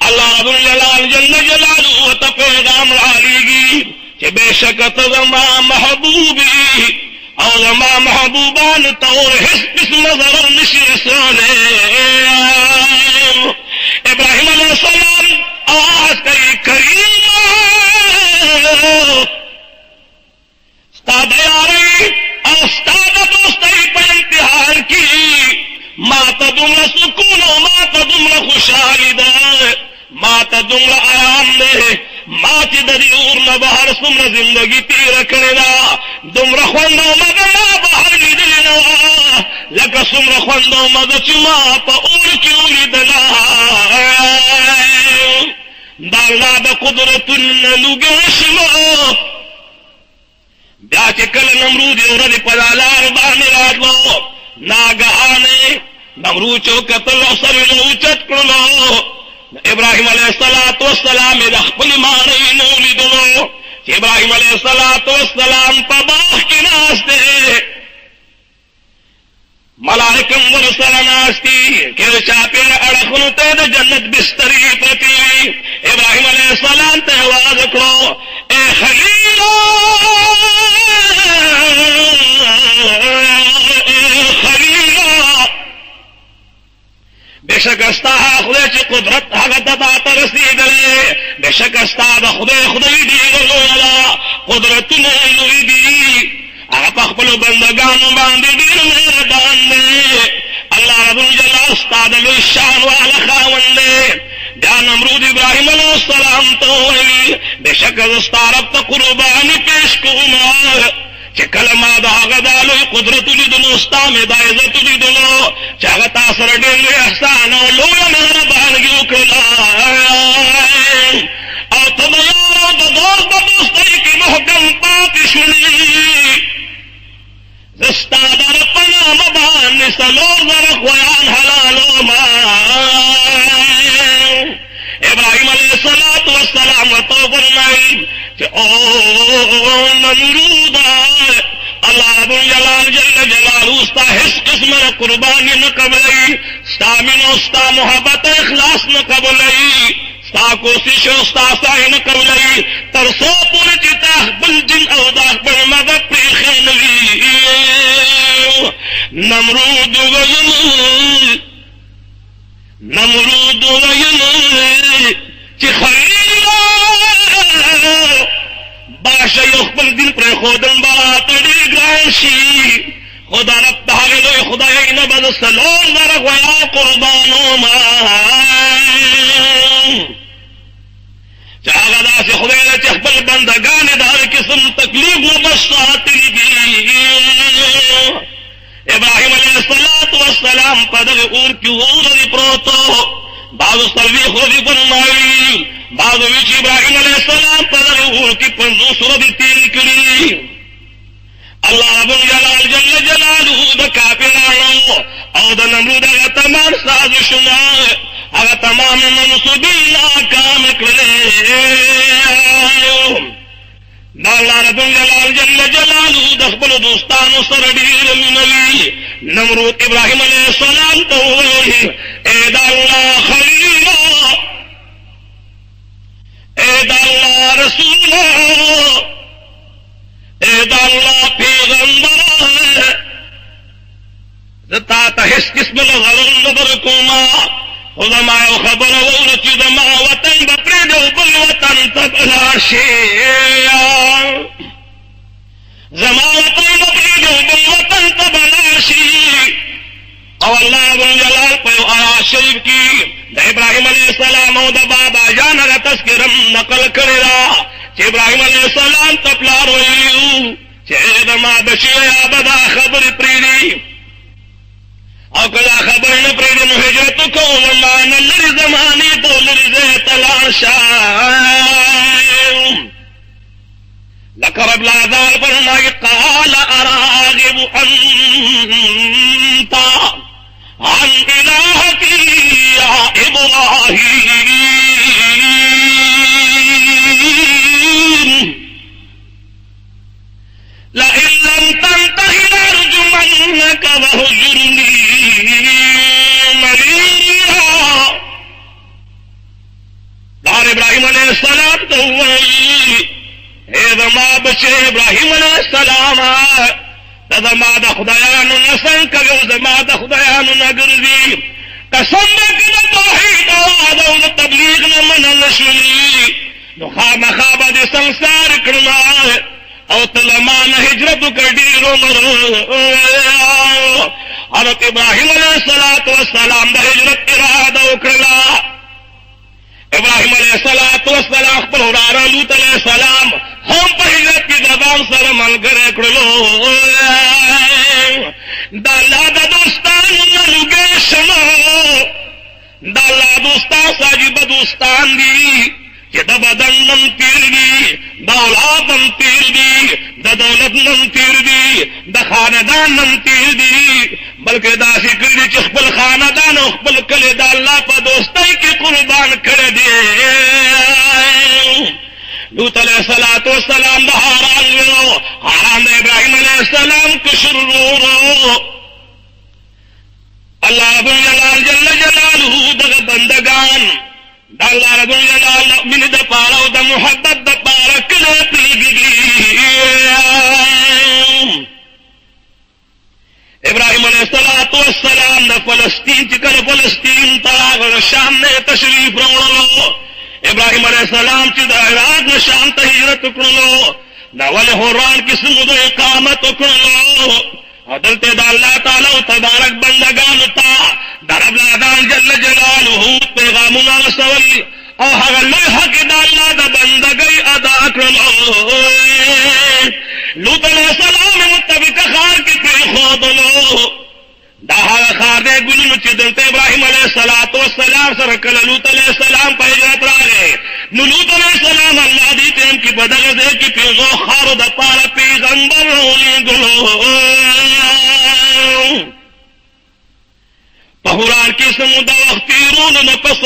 اللہ رب الجلال جل جلالو تا پیغام رالیگی کہ بے شکت زما محبوبی او زما محبوبان تور حس بس نظر نشی رسولے ابراہیم علیہ السلام آواز کئی کریم استاد یاری استاد دوستی پہ امتحان کی ما تدمر سکون و ما تدمر خوشحالی دا ما تا دمرا آرام دے، ما چی دا دی اور نبہر سمرا زندگی تیر کرنا دمرا خوندو مگا ما بہر لیدلنا لکا سمرا خوندو مگا چی ما پا اور کیوں لیدنا دا اللہ دا قدرتن لگے شلو بیا چی کل نمرود اورد پدالار بانے راتلو ناگہانے نمرود چو قتل اثر لو چت کرلو ابراہیم علیہ السلام اخبل مانے نولی دلو چی ابراہیم علیہ السلام پا باخ کی ناستے ملائکم ورسل ناستی کہ چاپیر اڑخنو تے دا جنت بستری پتی ابراہیم علیہ السلام تے آواز کرو اے خلیلو اے خلیلو بے شک استا خدای چی قدرت حقت تا رسید لے بے شک استا دا خدای دی گلو قدرت نوی دی آپ اخبلو بندگانو باندے دیر میرے باندے اللہ رب الجلال استاد علیہ شان والا خاون دے بیا نمرود ابراہیم علیہ السلام تو ہوئی بے شک استارب تا قربانی پیش کوما چکل ما دا غدالو قدرت لیدنو استا میں دا عزت لیدنو چاگتا سر ڈیلی احسانو لویا میرے بانگیو کلا او تدیارو دا دوست دا دوستی کی محکم پاتی شنی استاد رپنا مبان سلور ذرق ویان حلالو ما ابراہیم علیہ السلام تو فرمائی کہ او نمرودا اللہ رب الجلال جل جلالہ استا حس قسم قربانی نہ قبلئی استا من استا محبت اخلاص نہ قبلئی استا کوشش استا سعی نہ قبلئی ترسو پوری چتا بل جن او دا بل مدد پریخین لی نمرود وین چی خلیلو باشا یخبل دل پر خودن برا تڑی گرانشی خدا رب تحاگلوی خدا یک نبض سلور ذرق ویا قربانو ما چاگا دا سے خدا چخبل بندگان دار قسم تکلیف نبشتاتی دی ابراہیم علیہ السلام پدر اور کی اور دی پروتو بعض سلوی خودی فرمائی بعض ویچ ابراہیم علیہ السلام پدر اور کی پنزو سردی تیری کری اللہ رب الجلال جل جلالہ دا کافرانو او دا نمرود اگا تمام سازشنا اگا تمام منصوبی ناکام کرے دا اللہ رب الجلال جل جلالہ دخبل دوستانو سردیر منوی نمرود ابراہیم علیہ السلام تو ہوئی اے دا اللہ خلیلو اے دا اللہ رسولو اے دا اللہ پیغمبر زتا تا حس قسم لغلن نبرکوما خدماء خبر ورچی دما وطن بپرد بل وطن تبلاشی زما وطن بپرد بل وطن تبلاشی او اللہ رب الجلال پیو آیا شریف کی دا ابراہیم علیہ السلام او دا بابا جانا دا تذکرم نقل کرا چھ ابراہیم علیہ السلام تپلار ہوئیو چھ دما بشی آبدا خبر پریدی او کلا خبر نہ پریدی نو حجرت کو لمانا لری زمانی تو لری زیت لاشا لقرب العذاب فرمائی قال اراغب انتا عن الہتی یا ابراہیم لئن لم تنتہی لارجمنک وہجرنی ملیا دار ابراہیم علیہ السلام تو ہوئی اے زما بچے ابراہیم علیہ السلام زما دا خدایانو نسن کگو زما دا خدایانو نگرزی قسم بکن توحید آواد و تبلیغ نمن نشلی نو خواب خواب دی سنسار کرنا او تلمان ہجرت کر دیرو مرو حضرت ابراہیم علیہ السلام دا ہجرت ارادہ کرلا ابراہیم علیہ السلام خپل وراره لوط علیہ السلام هم په هجرت کې د ځان سره ملګری کړلو. د الله د دوستانو نه لوګی شمه، د الله دوستان عجیبه دوستان دي چې د بدن نم تیر دي، د اولاد نم تیر دي، د دولت نم تیر دي، د خاندان نم تیر دي، بلکې داسې کړي دي چې خپل خاندان او خپل کلی د الله په دوستۍ کې قربان کړی دي. لوط علیہ السلام د حاران ورو، حاران د ابراهیم علیہ السلام کشر ورو. الله رب الجلال جل جلاله دغه بندگان د الله رب الجلال من د پاره او د محبت د پاره کله پیږي. ابراهیم علیہ السلام د فلسطین چې کله فلسطین ته شام نه تشریف راوړلو، ابراهیم علیہ السلام چې د عراق نه شام ته هجرت وکړلو، دا ولې حران کې سمود اقامت وکړلو. او دلته د الله تعالی او تبارک بندگانو ته د رب العالمین جل جلاله پیغامونه رسول او هغه لوی حق د الله د بندګۍ ادا کړلو. لوط علیہ السلام متفق خار کې پرېښودلو. دا هغه خار دی ګلونو چې دلته ابراهیم علیہ السلام سره کله لوط علیہ السلام په هجرت راغی، نو لوط علیہ السلام الله دې ټیم کې په دغه ځای کې پیغو خارو د پاره پیغمبر راولېږلو. په حران کې سمود وخت تېرولو نه پس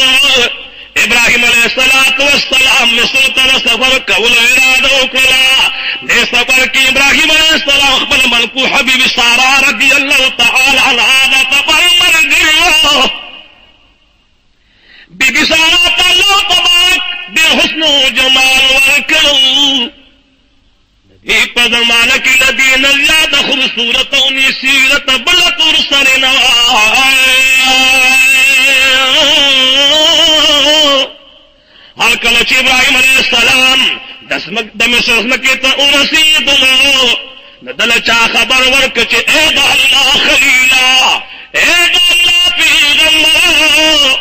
ابراهیم علیہ السلام مصر ته سفر کولو اراده وکړه. دې سفر کې ابراهیم علیہ السلام خپل ملکو حبیب سارا رضی الله تعالی عنها د سفر ملګری بی بی سارا ته الله تبارک د حسن او جمال ورکړو. دې په زمانه کې د دین زیاده خوبصورت او نصیرت بل تور سره نه هر کله چې ابراهیم علیہ السلام د مصر ځمکې ته ورسېدلو، نو دله چا خبر ورکړه چې ای د الله خلیله، ای د الله پیغمبره،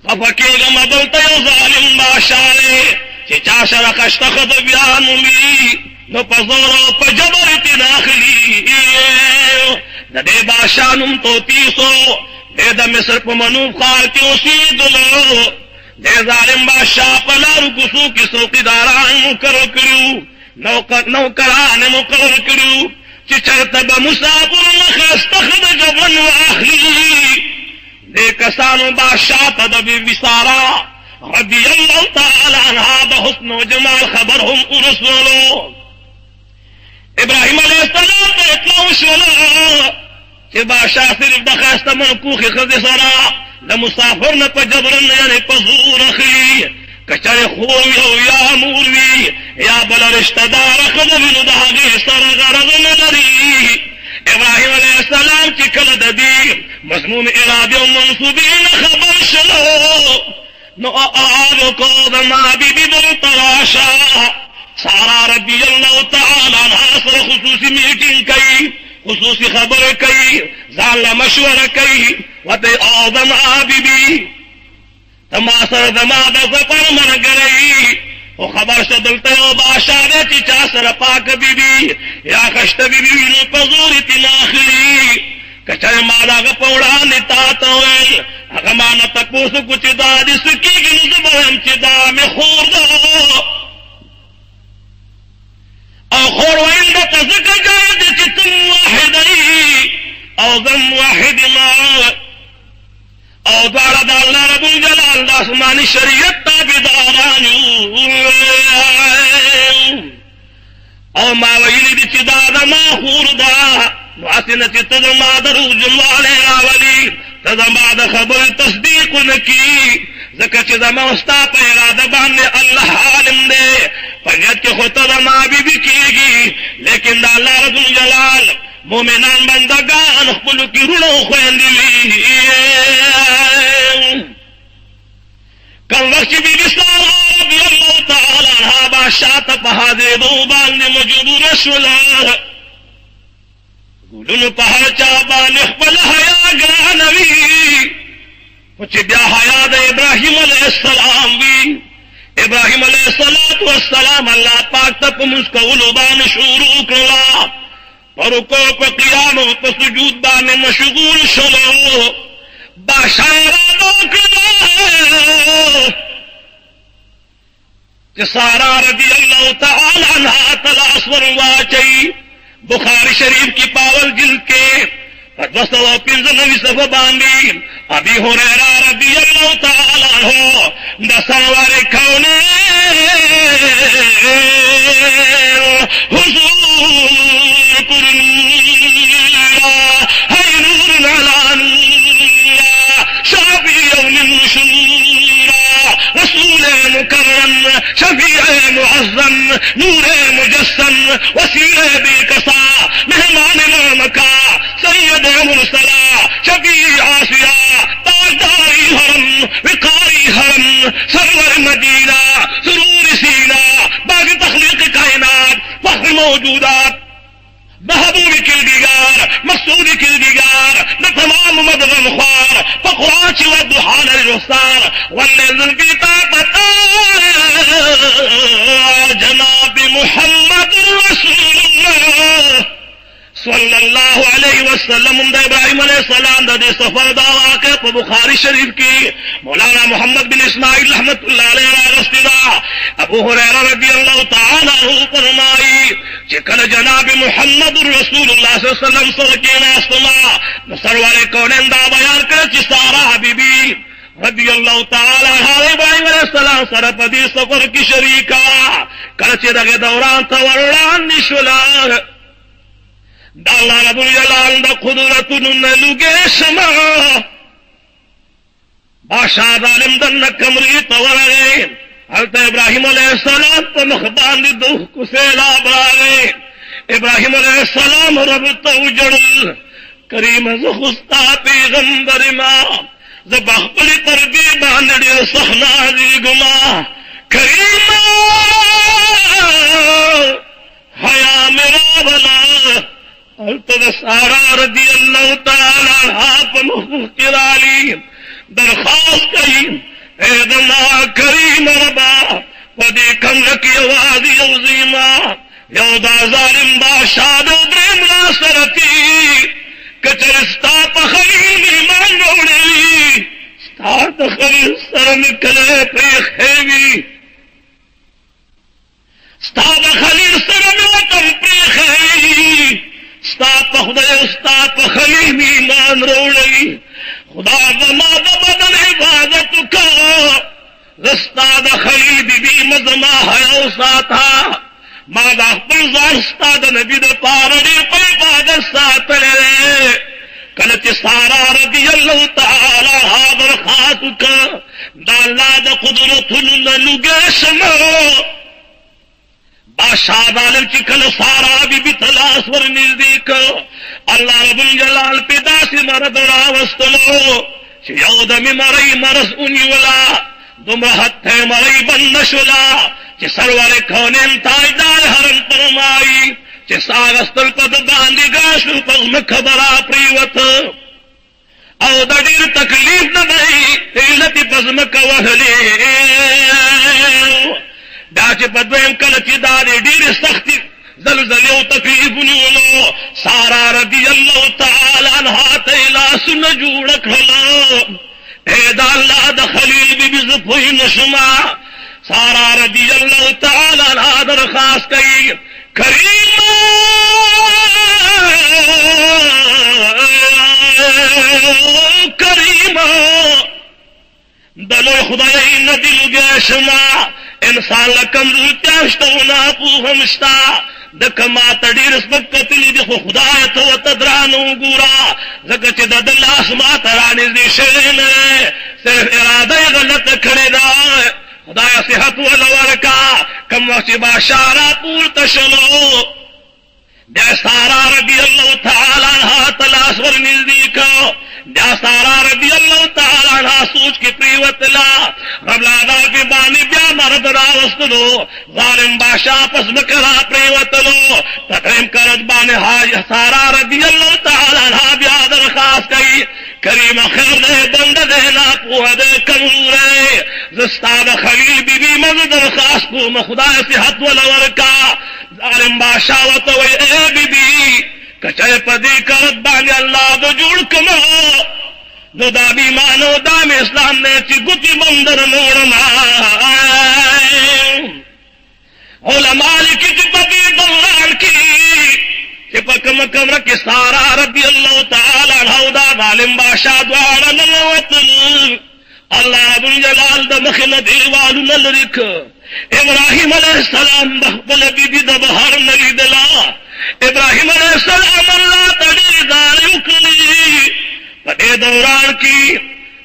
خفه کېږم دلته یو ظالم بادشاه دی چې چا سره کشته ښځه بیا مومي نو په زور او په جبر ترې داخلي. د دې بادشاه نوم توتیسو، دی د مصر په منوب ښار کې اوسېدلو. دې ظالم بادشاہ په لارو کوڅو کې څوکیداران مقرر کړي، نوکران مقرر کړي چې چېرته به مسافرونه ښایسته ښځه جبرن واخلي. دې کسانو بادشاہ ته د بی سارا رضی الله تعالی عنها د حسن و جمال خبر هم ورسولو. ابراهیم علیہ السلام ته اطلاع وشوله چې بادشاہ صرف د ښایسته منکوخې ښځې سره د مسافر نه په جبرن یعنې په زور اخلي. که چېرې خور وي او یا مور وي یا بله رشته داره ښځه وي نو د هغې سره غرض نه لري. ابراهیم علیہ السلام چې کله د دې مضمون ارادې او منصوبې نه خبر شو، نو آواز وکړو زما بیبي دلته راشه. سارا رضی الله تعالی عنها سره خصوصي میټینګ کوي، خصوصي خبره کوي، ځان له مشوره کوي. وته او زما بیبي ته ما سره زما د سفر ملګری او خبر شه دلته یو بادشاه دی چې چا سره پاکه بیبي یا خشته بیبي وي نو په زور یې ترې نه اخلي. که چېرې ما د هغه په وړاندې تا ته ویل، هغه ما نه تپوس وکړو چې دا دې څه کېږي، نو زه به وایم چې دا مې خور ده. او خور ویل درته ځکه جایز دی چې ته موحده یې او زه موحد ما، او دواړه د الله رب الجلال د آسماني شریعت تابعداران یو. او ما ویلي دي چې دا زما خور ده، نو هسې نه چې ته زما د روح جلوالی راولي، ته زما د خبرې تصدیق ونه کړي، ځکه چې زما او ستا په اراده باندې الله عالم دی. په نیت کې خو ته زما بیبي کېږي، لیکن د الله رب الجلال مومنان بندگان خپلو کې رونه او خویندې وي. کم وخت چې بیبي سارا رضی الله تعالی عنها بادشاه ته په حاضرېدو باندې مجبوره شوله. ګلونو په هر چا باندې خپل حیا ګرانه وي، مجھے بیا حیات ابراہیم علیہ السلام بھی ابراہیم علیہ السلام اللہ پاک تک مسکول بان شروع کرلا پرکو پا قیام پا سجود بان مشغول شلو باشارہ کرلا کہ سارا رضی اللہ تعالی عنہ تلاس ورواچی بخاری شریف کی پاول جلد کے 295 صفحہ باندھی ابی ہریرہ رضی اللہ تعالی عنہ دساور کونین حضور قرنیہ ہے نور نالانیہ شافی یوم النشورہ رسول مکرم شفیع معظم نور مجسم وسیلہ بے کسا مہمان نامکا سید مرسلہ شفیع آسیہ تاجداری حرم وقاری حرم سرور مدینہ سرور سینہ باقی تخلیق کائنات فخر موجودات محبوب کردگار مقصود کردگار نہ تمام مدغم خوار فقراچ و دحان الرسال واللیل بیتا پتا جناب محمد رسول اللہ صلی اللہ علیہ وسلم دا ابراہیم علیہ السلام دا دے سفر دا واقع پا بخاری شریف کی مولانا محمد بن اسماعیل رحمت اللہ علیہ رستدا ابو ہریرہ رضی اللہ تعالی عنہ فرمائی چکل جناب محمد رسول اللہ صلی اللہ علیہ وسلم سرکینا استما سرور کونین دا بیان کر چی سارا حبیبی رضی اللہ تعالی عنہ ابراہیم علیہ السلام سرپدی سفر کی شریکا کرچی دغی دوران توران نشولا دا اللہ رب الجلال دا قدرت نلوگے شما بادشاہ ظالم دن کمری تورے حضرت ابراہیم علیہ السلام تو مخبان دی دوخ کسیلا برارے ابراہیم علیہ السلام رب توجڑ کریم زخستا پیغمبر ما زبخبری تربی باندڑی سخنا دی گما کریم حیا میرا بلا سارا رضی اللہ تعالی عنہ پمخرالی درخواست کئی اے دنا کریم ربا پدی کم رکی وادی عظیمہ یودا ظالم بادشاہ دو درم ناصرتی کچرستا پخلیل ایمان روڑی ستا تخلیل سرم کلے پریخیوی ستا بخلیل سرم وطن پریخیوی ستا پخدے ستا پخلیم ایمان روڑی خدا زما دا بدن حفاظت کا رستا دا خلی بی بی مزما حیو ساتا ما دا خبر زارستا دا نبی دا پارڑی پر حفاظت سات لے کلچ سارا رضی اللہ تعالی حاضر خات کا دا اللہ دا قدرت نلوگے شمو بادشاہ عالم چکل سارا بی تلاس ور نزدیک اللہ رب الجلال پیدا سی مرد راوستلو یو دمی مرائی مرس انی ولا دمرحت ہے مرائی بندشولا چی سرور کونین تاجدار حرم پرمائی چی ساغستل پد باندی گاشو پزمک برا پریوت او دا دیر تکلیف نبئی تیلتی پزمک وحلی داچ بدویم کلچی داری دیر سختی زلزلی و تکلیف نیولو سارا رضی اللہ تعالی عنہ تیلا سن جوڑک حلو پیدا اللہ دا خلیل بی بی زفوی نشما سارا رضی اللہ تعالی عنہ درخواست کئی کریم کریم دلو خدای ندل گے شما انسان لکم روتیاشتونا پوہمشتا دکما تڑیر اسمک قتلی دی خدایت و تدرانو گورا زکچ ددل آسمات رانی دی شرین صرف ارادہ غلط کھڑی دا خدای صحت و لورکا کم وقت باشارہ پور تشلو دیا سارا رضی اللہ تعالی عنہ تلاس ور نزدیکو دیا سارا رضی اللہ تعالی عنہ سوچ کی پریوت لا رب لادا کی بانی بیا مرد راوست دو ظالم بادشاہ پس بکرا پریوت لو تقریم کرد بانی حاج سارا رضی اللہ تعالی عنہ بیا درخواست کئی کریم خیر دے بند دے نا پوہ دے کمزور ہے زستاد خلیل بی بی مز درخواست کو مخدا صحت ولور کا ظالم بادشاہ وتوی اے بی بی کچے پدی کرت باندې اللہ دو جوڑ کما نو دا بیمانو دام اسلام نے چی گتی بندر نورنا علماء کی چی پدی دوران کی چی پکم کم رکی سارا رضی اللہ تعالی عنہ دا ظالم بادشاہ دوارا نلوتن اللہ بن جلال دا مخن دیوالو نلرک ابراہیم علیہ السلام بخبل بی بی دا بہار نلی دلا ابراہیم علیہ السلام اللہ تڑی دار اکلی پدے دوران کی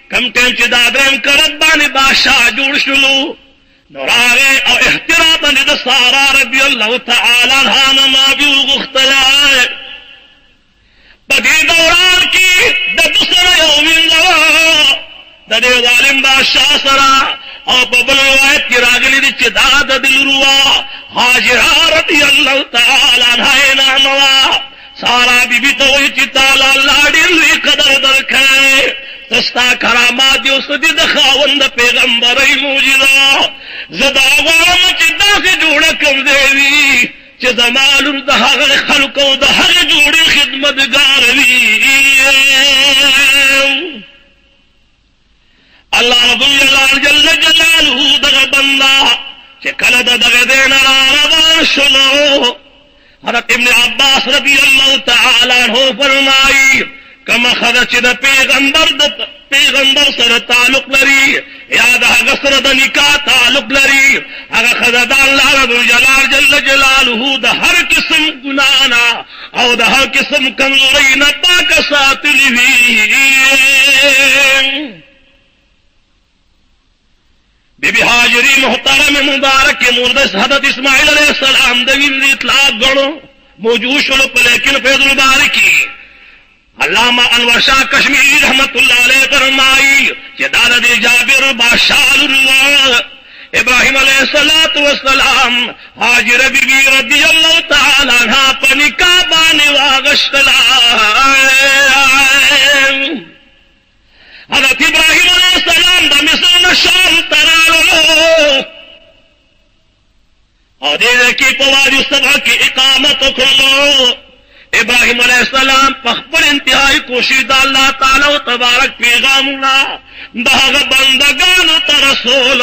کم ٹیم چی دادرم کرد بانی بادشاہ جوڑ شلو نوراغے او احترام دا سارا رضی اللہ تعالی عنہ ما بیو غختلائے پدے دوران کی دا دوسرا یومین لوا دا دے ظالم بادشاہ سرا اور ببل روایت کی راگلی دی چداد دل روا حاجرہ رضی اللہ تعالی عنہ ناموا سارا بی بی توئی چی تالا لاڑی لی قدر درکھے تستا کرامات دیو سدی دخاوند پیغمبری موجزہ زداوام چی دا سے جوڑا کم دیوی چی زمال دہاغ خلقو دہاغ جوڑی خدمتگار لی اللہ رب الجلال جل جلالہ دغ بندہ چی کلد دغ دین روان شلو حضرت ابن عباس رضی اللہ تعالی عنہ فرمائی کم خدا چی دا پیغمبر سر تعلق لری یا دا غسر دا نکاح تعلق لری اگا خدا دا اللہ رب الجلال جل جلالہ دا ہر قسم گنانا او دا ہر قسم کمزوری پاک ساتلی بھی بی بی حاجری محترم مبارک کے مردس حضرت اسماعیل علیہ السلام دوین دی اطلاق گڑو موجود شلو لیکن فیض المبارکی علامہ انور شاہ کشمیری رحمت اللہ علیہ فرمائی کہ دادا دی جابر بادشاہ اللہ ابراہیم علیہ السلام حاجر بی بی رضی اللہ تعالی عنہ پنکا بانی واغشتلا حضرت ابراہیم علیہ السلام دا مصر نشان ترالو اور دیدے کی پواری سبا کی اقامت کھلو ابراہیم علیہ السلام پخبر انتہائی کوشید اللہ تعالی و تبارک پیغامنا داغ بندگان ترسول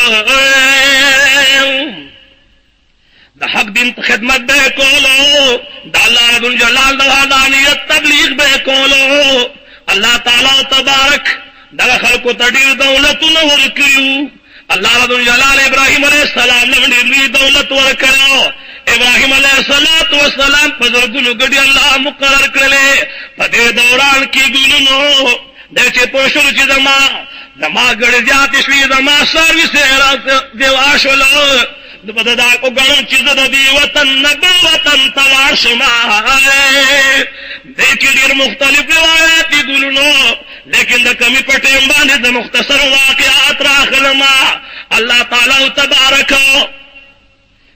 دا حق دین خدمت بے کولو دا اللہ رب الجلال دا وحدانیت تبلیغ بے کولو اللہ تعالی و تبارک دا خلق تدیر دولت نور کریو اللہ رب الجلال ابراہیم علیہ السلام لگنی دولت ورکلو ابراہیم علیہ السلام پزرگنو گڑی اللہ مقرر کرلے پدے دوران کی گلنو دیچے پوشل چی زما گڑی جاتی شوی زما سروی سے دیواشلو بددا کو گڑن چیز دی وطن نبی وطن تلاش ماہے دیکھی دیر مختلف روایتی گلنو لیکن دا کمی پٹیم بانے دا مختصر واقعات راخلما اللہ تعالی تبارکو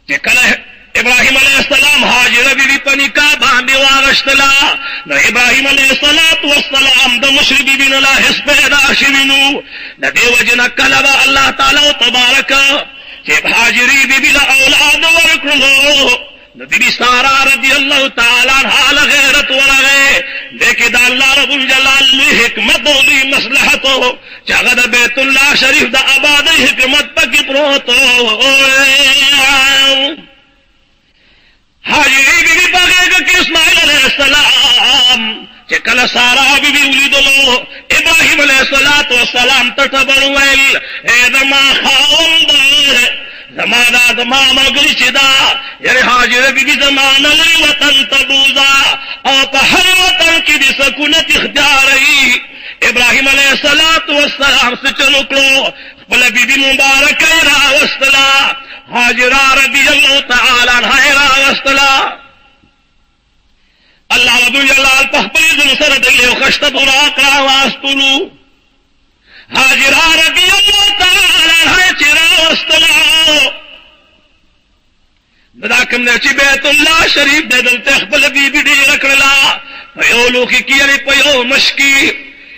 کہ کل ابراہیم علیہ السلام حاجر بی بی پنکا باندی واغشتلا نو ابراہیم علیہ السلام دا مشربی بی نلا حس پیدا شوینو ندیو جنا کلبا اللہ تعالی تبارکو کہ حاجری بی بی اولاد ورکلو بی بی سارا رضی اللہ تعالی عنہ غیرت ورغے دیکھ دا اللہ رب الجلال لی حکمت و لی مصلحتو چاگد بیت اللہ شریف دا آباد حکمت پکی پروتو حاجری بی بی بغیر کہ اسماعیل علیہ السلام چکل سارا بی بی ولیدلو ابراہیم علیہ السلام تٹبرویل اے دما خاوندر زمانہ دماما گلی چدا یعنی حاجر بی بی زمانہ لی وطن تبوزا اور پا ہر وطن کی دی سکونت اختیاری ابراہیم علیہ السلام سے چلکلو بل بی بی مبارک راوستلا حاجرہ رضی اللہ تعالی عنہ راوستلا اللہ رب الجلال پہپلی دن سردلی وخشت براق راوستلو حاجرہ رضی اللہ تعالی عنہ چراوستلا داکم نے چی بیت اللہ شریف دے دل تخبل بی بی دی رکھلا پیو لوکی کی علی پیو مشکی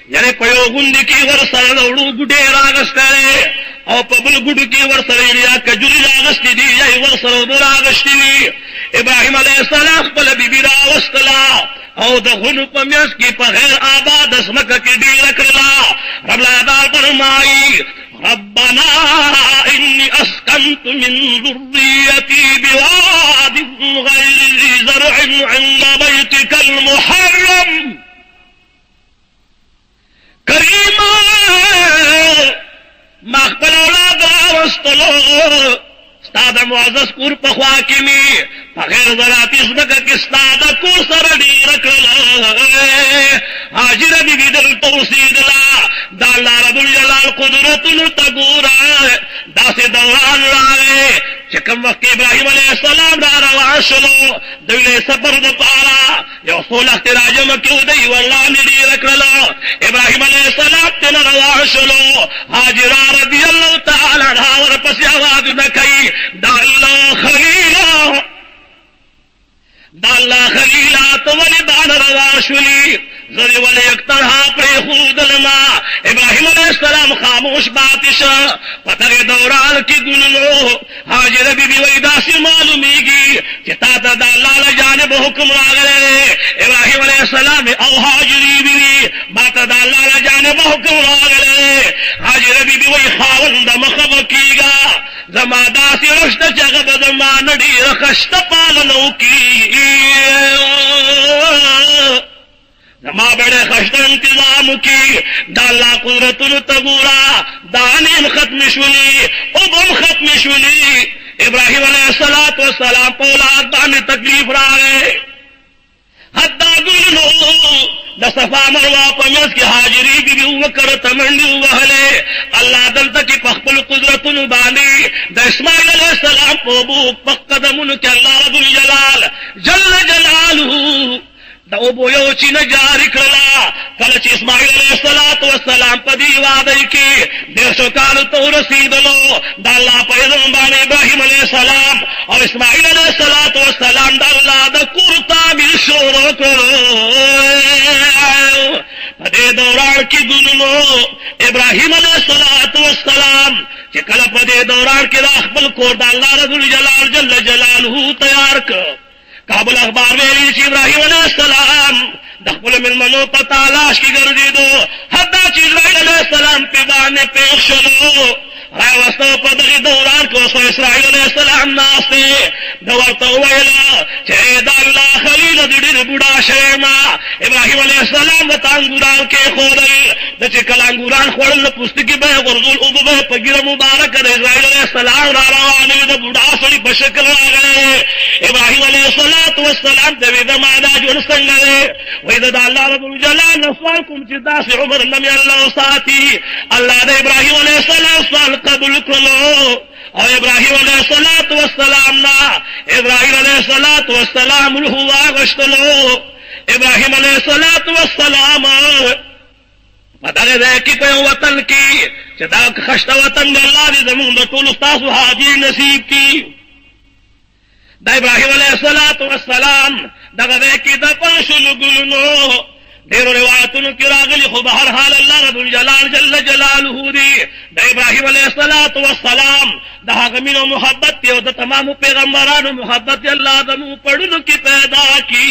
یعنی پیو گند کی ور سره وړو ګډه راغستره او په بل ګډو کې ور سره یا کجوري راغستې دي یا ور سره ور راغستې دي. ابراهيم عليه السلام خپل بیبي راوستلا او د غنو په میاس کې په غیر آباد اسمکه کې ډیر کړلا. رب العالمین فرمایي ربنا انی اسکنت من ذریتی بواد غیر ذی زرع عند بیتک المحرم کریما ما خپل اولاد راوستلو ستا د معزز کور په خوا کې می په غیر زراعتي ځمکه کې ستا د کور سره ډېره کړله. حاجره بیبي دلته اوسېدله. د الله رب الجلال قدرتونو ته ګوره داسې دوران راغی چې کوم وخت ابراهیم علیه السلام را روان شلو دوی له سفر دپاره یو څو لښتې راجمع کړي دوی وړاندې ډېره کړله. ابراهیم علیه السلام تېنه روان شلو. حاجره رضي الله تعالی عنها ورپسې اوازونه کوي دا الله خلیلا دا الله خلیلا ته ولې دانه روان شولي زه ولې یک طرحه پرېښودلما. ابراهیم علیه السلام خاموش پاتې شه. په دغې دوران کې ګلونو حاجره بیبي وایي داسې معلومېږي چې تا ته د الله له جانبه حکم راغلی دی. ابراهیم علیه السلام او حاجرې بیبي ما ته د الله له جانبه حکم راغلی دی. حاجره بیبي وایي خاونده مخه به کېږه زما داسې رشته چې هغه به زما نه ډېره خشته پالنه وکړي زما بڑے خشته انتظام کی دا اللہ قدرتونو تگورا دانیم ختم شولی اوبم ختم شولی. ابراہیم علیہ السلام پولاد باندې تکلیف راغے حتی گلنو دا صفا مروا پمیس کی حاجری بی وکر تمنی وحلے اللہ دلتا کی پخپل قدرتونو باندې دا اسماعیل علیہ السلام پوبو پقدمونو کی اللہ رب الجلال جل جلالہ دا اوبو یو چی نجاری کرلا کل چی اسماعیل علیہ السلام پا دیوادی کی 150 کال تو رسیدلو دا اللہ پیدن بان ابراہیم علیہ السلام اور اسماعیل علیہ السلام دا اللہ دا کرتا مل شورو کرو پا دے دوران کی گنلو ابراہیم علیہ السلام چی کل پا دے دوران کی راخبل کور دا اللہ رب الجلال جل جلالہ تیار کر کابل اخبار ویلی چی ابراہیم علیہ السلام دخل من منو پا تالاش کی گردی دو حتی چی اسرائیل علیہ السلام پی بانے پیخ شلو رائے وستو پا دغی دوران کو سو اسرائیل علیہ السلام ناستے دورتا ویلا چی دا اللہ خلیل دیر بڑا شیما ابراہیم علیہ السلام و تانگوران کے خودل دا چی کلانگوران خوڑل پستکی بے غرزول اوبو بے پگیر مبارک دا اسرائیل علیہ السلام را روانی دا بڑا سڑی بشکل راگلے ابراہیم علیہ السلام دوی دا مادا جون سنگلے وید دا اللہ رب الجلال نسوال کم چی دا سی عمر نمی اللہ ساتی اللہ دا ابراہیم علیہ السلام قبول کرلو اور ابراہیم علیہ السلام نا ابراہیم علیہ السلام الہوا گشتلو ابراہیم علیہ السلام پتہ دے کی پہ وطن کی چتا خشت وطن دے اللہ دی زمین دا طول استاس و حاجی نصیب کی دا ابراہیم علیہ السلام دا دے کی دا پنشل گلنو دیرو روایتونو کی راغلی خو بہر حال اللہ رب الجلال جل جلالہ دی دا ابراہیم علیہ السلام دا غمین و محبت تی و دا تمام پیغمبران و محبت اللہ دمو پڑھنو کی پیدا کی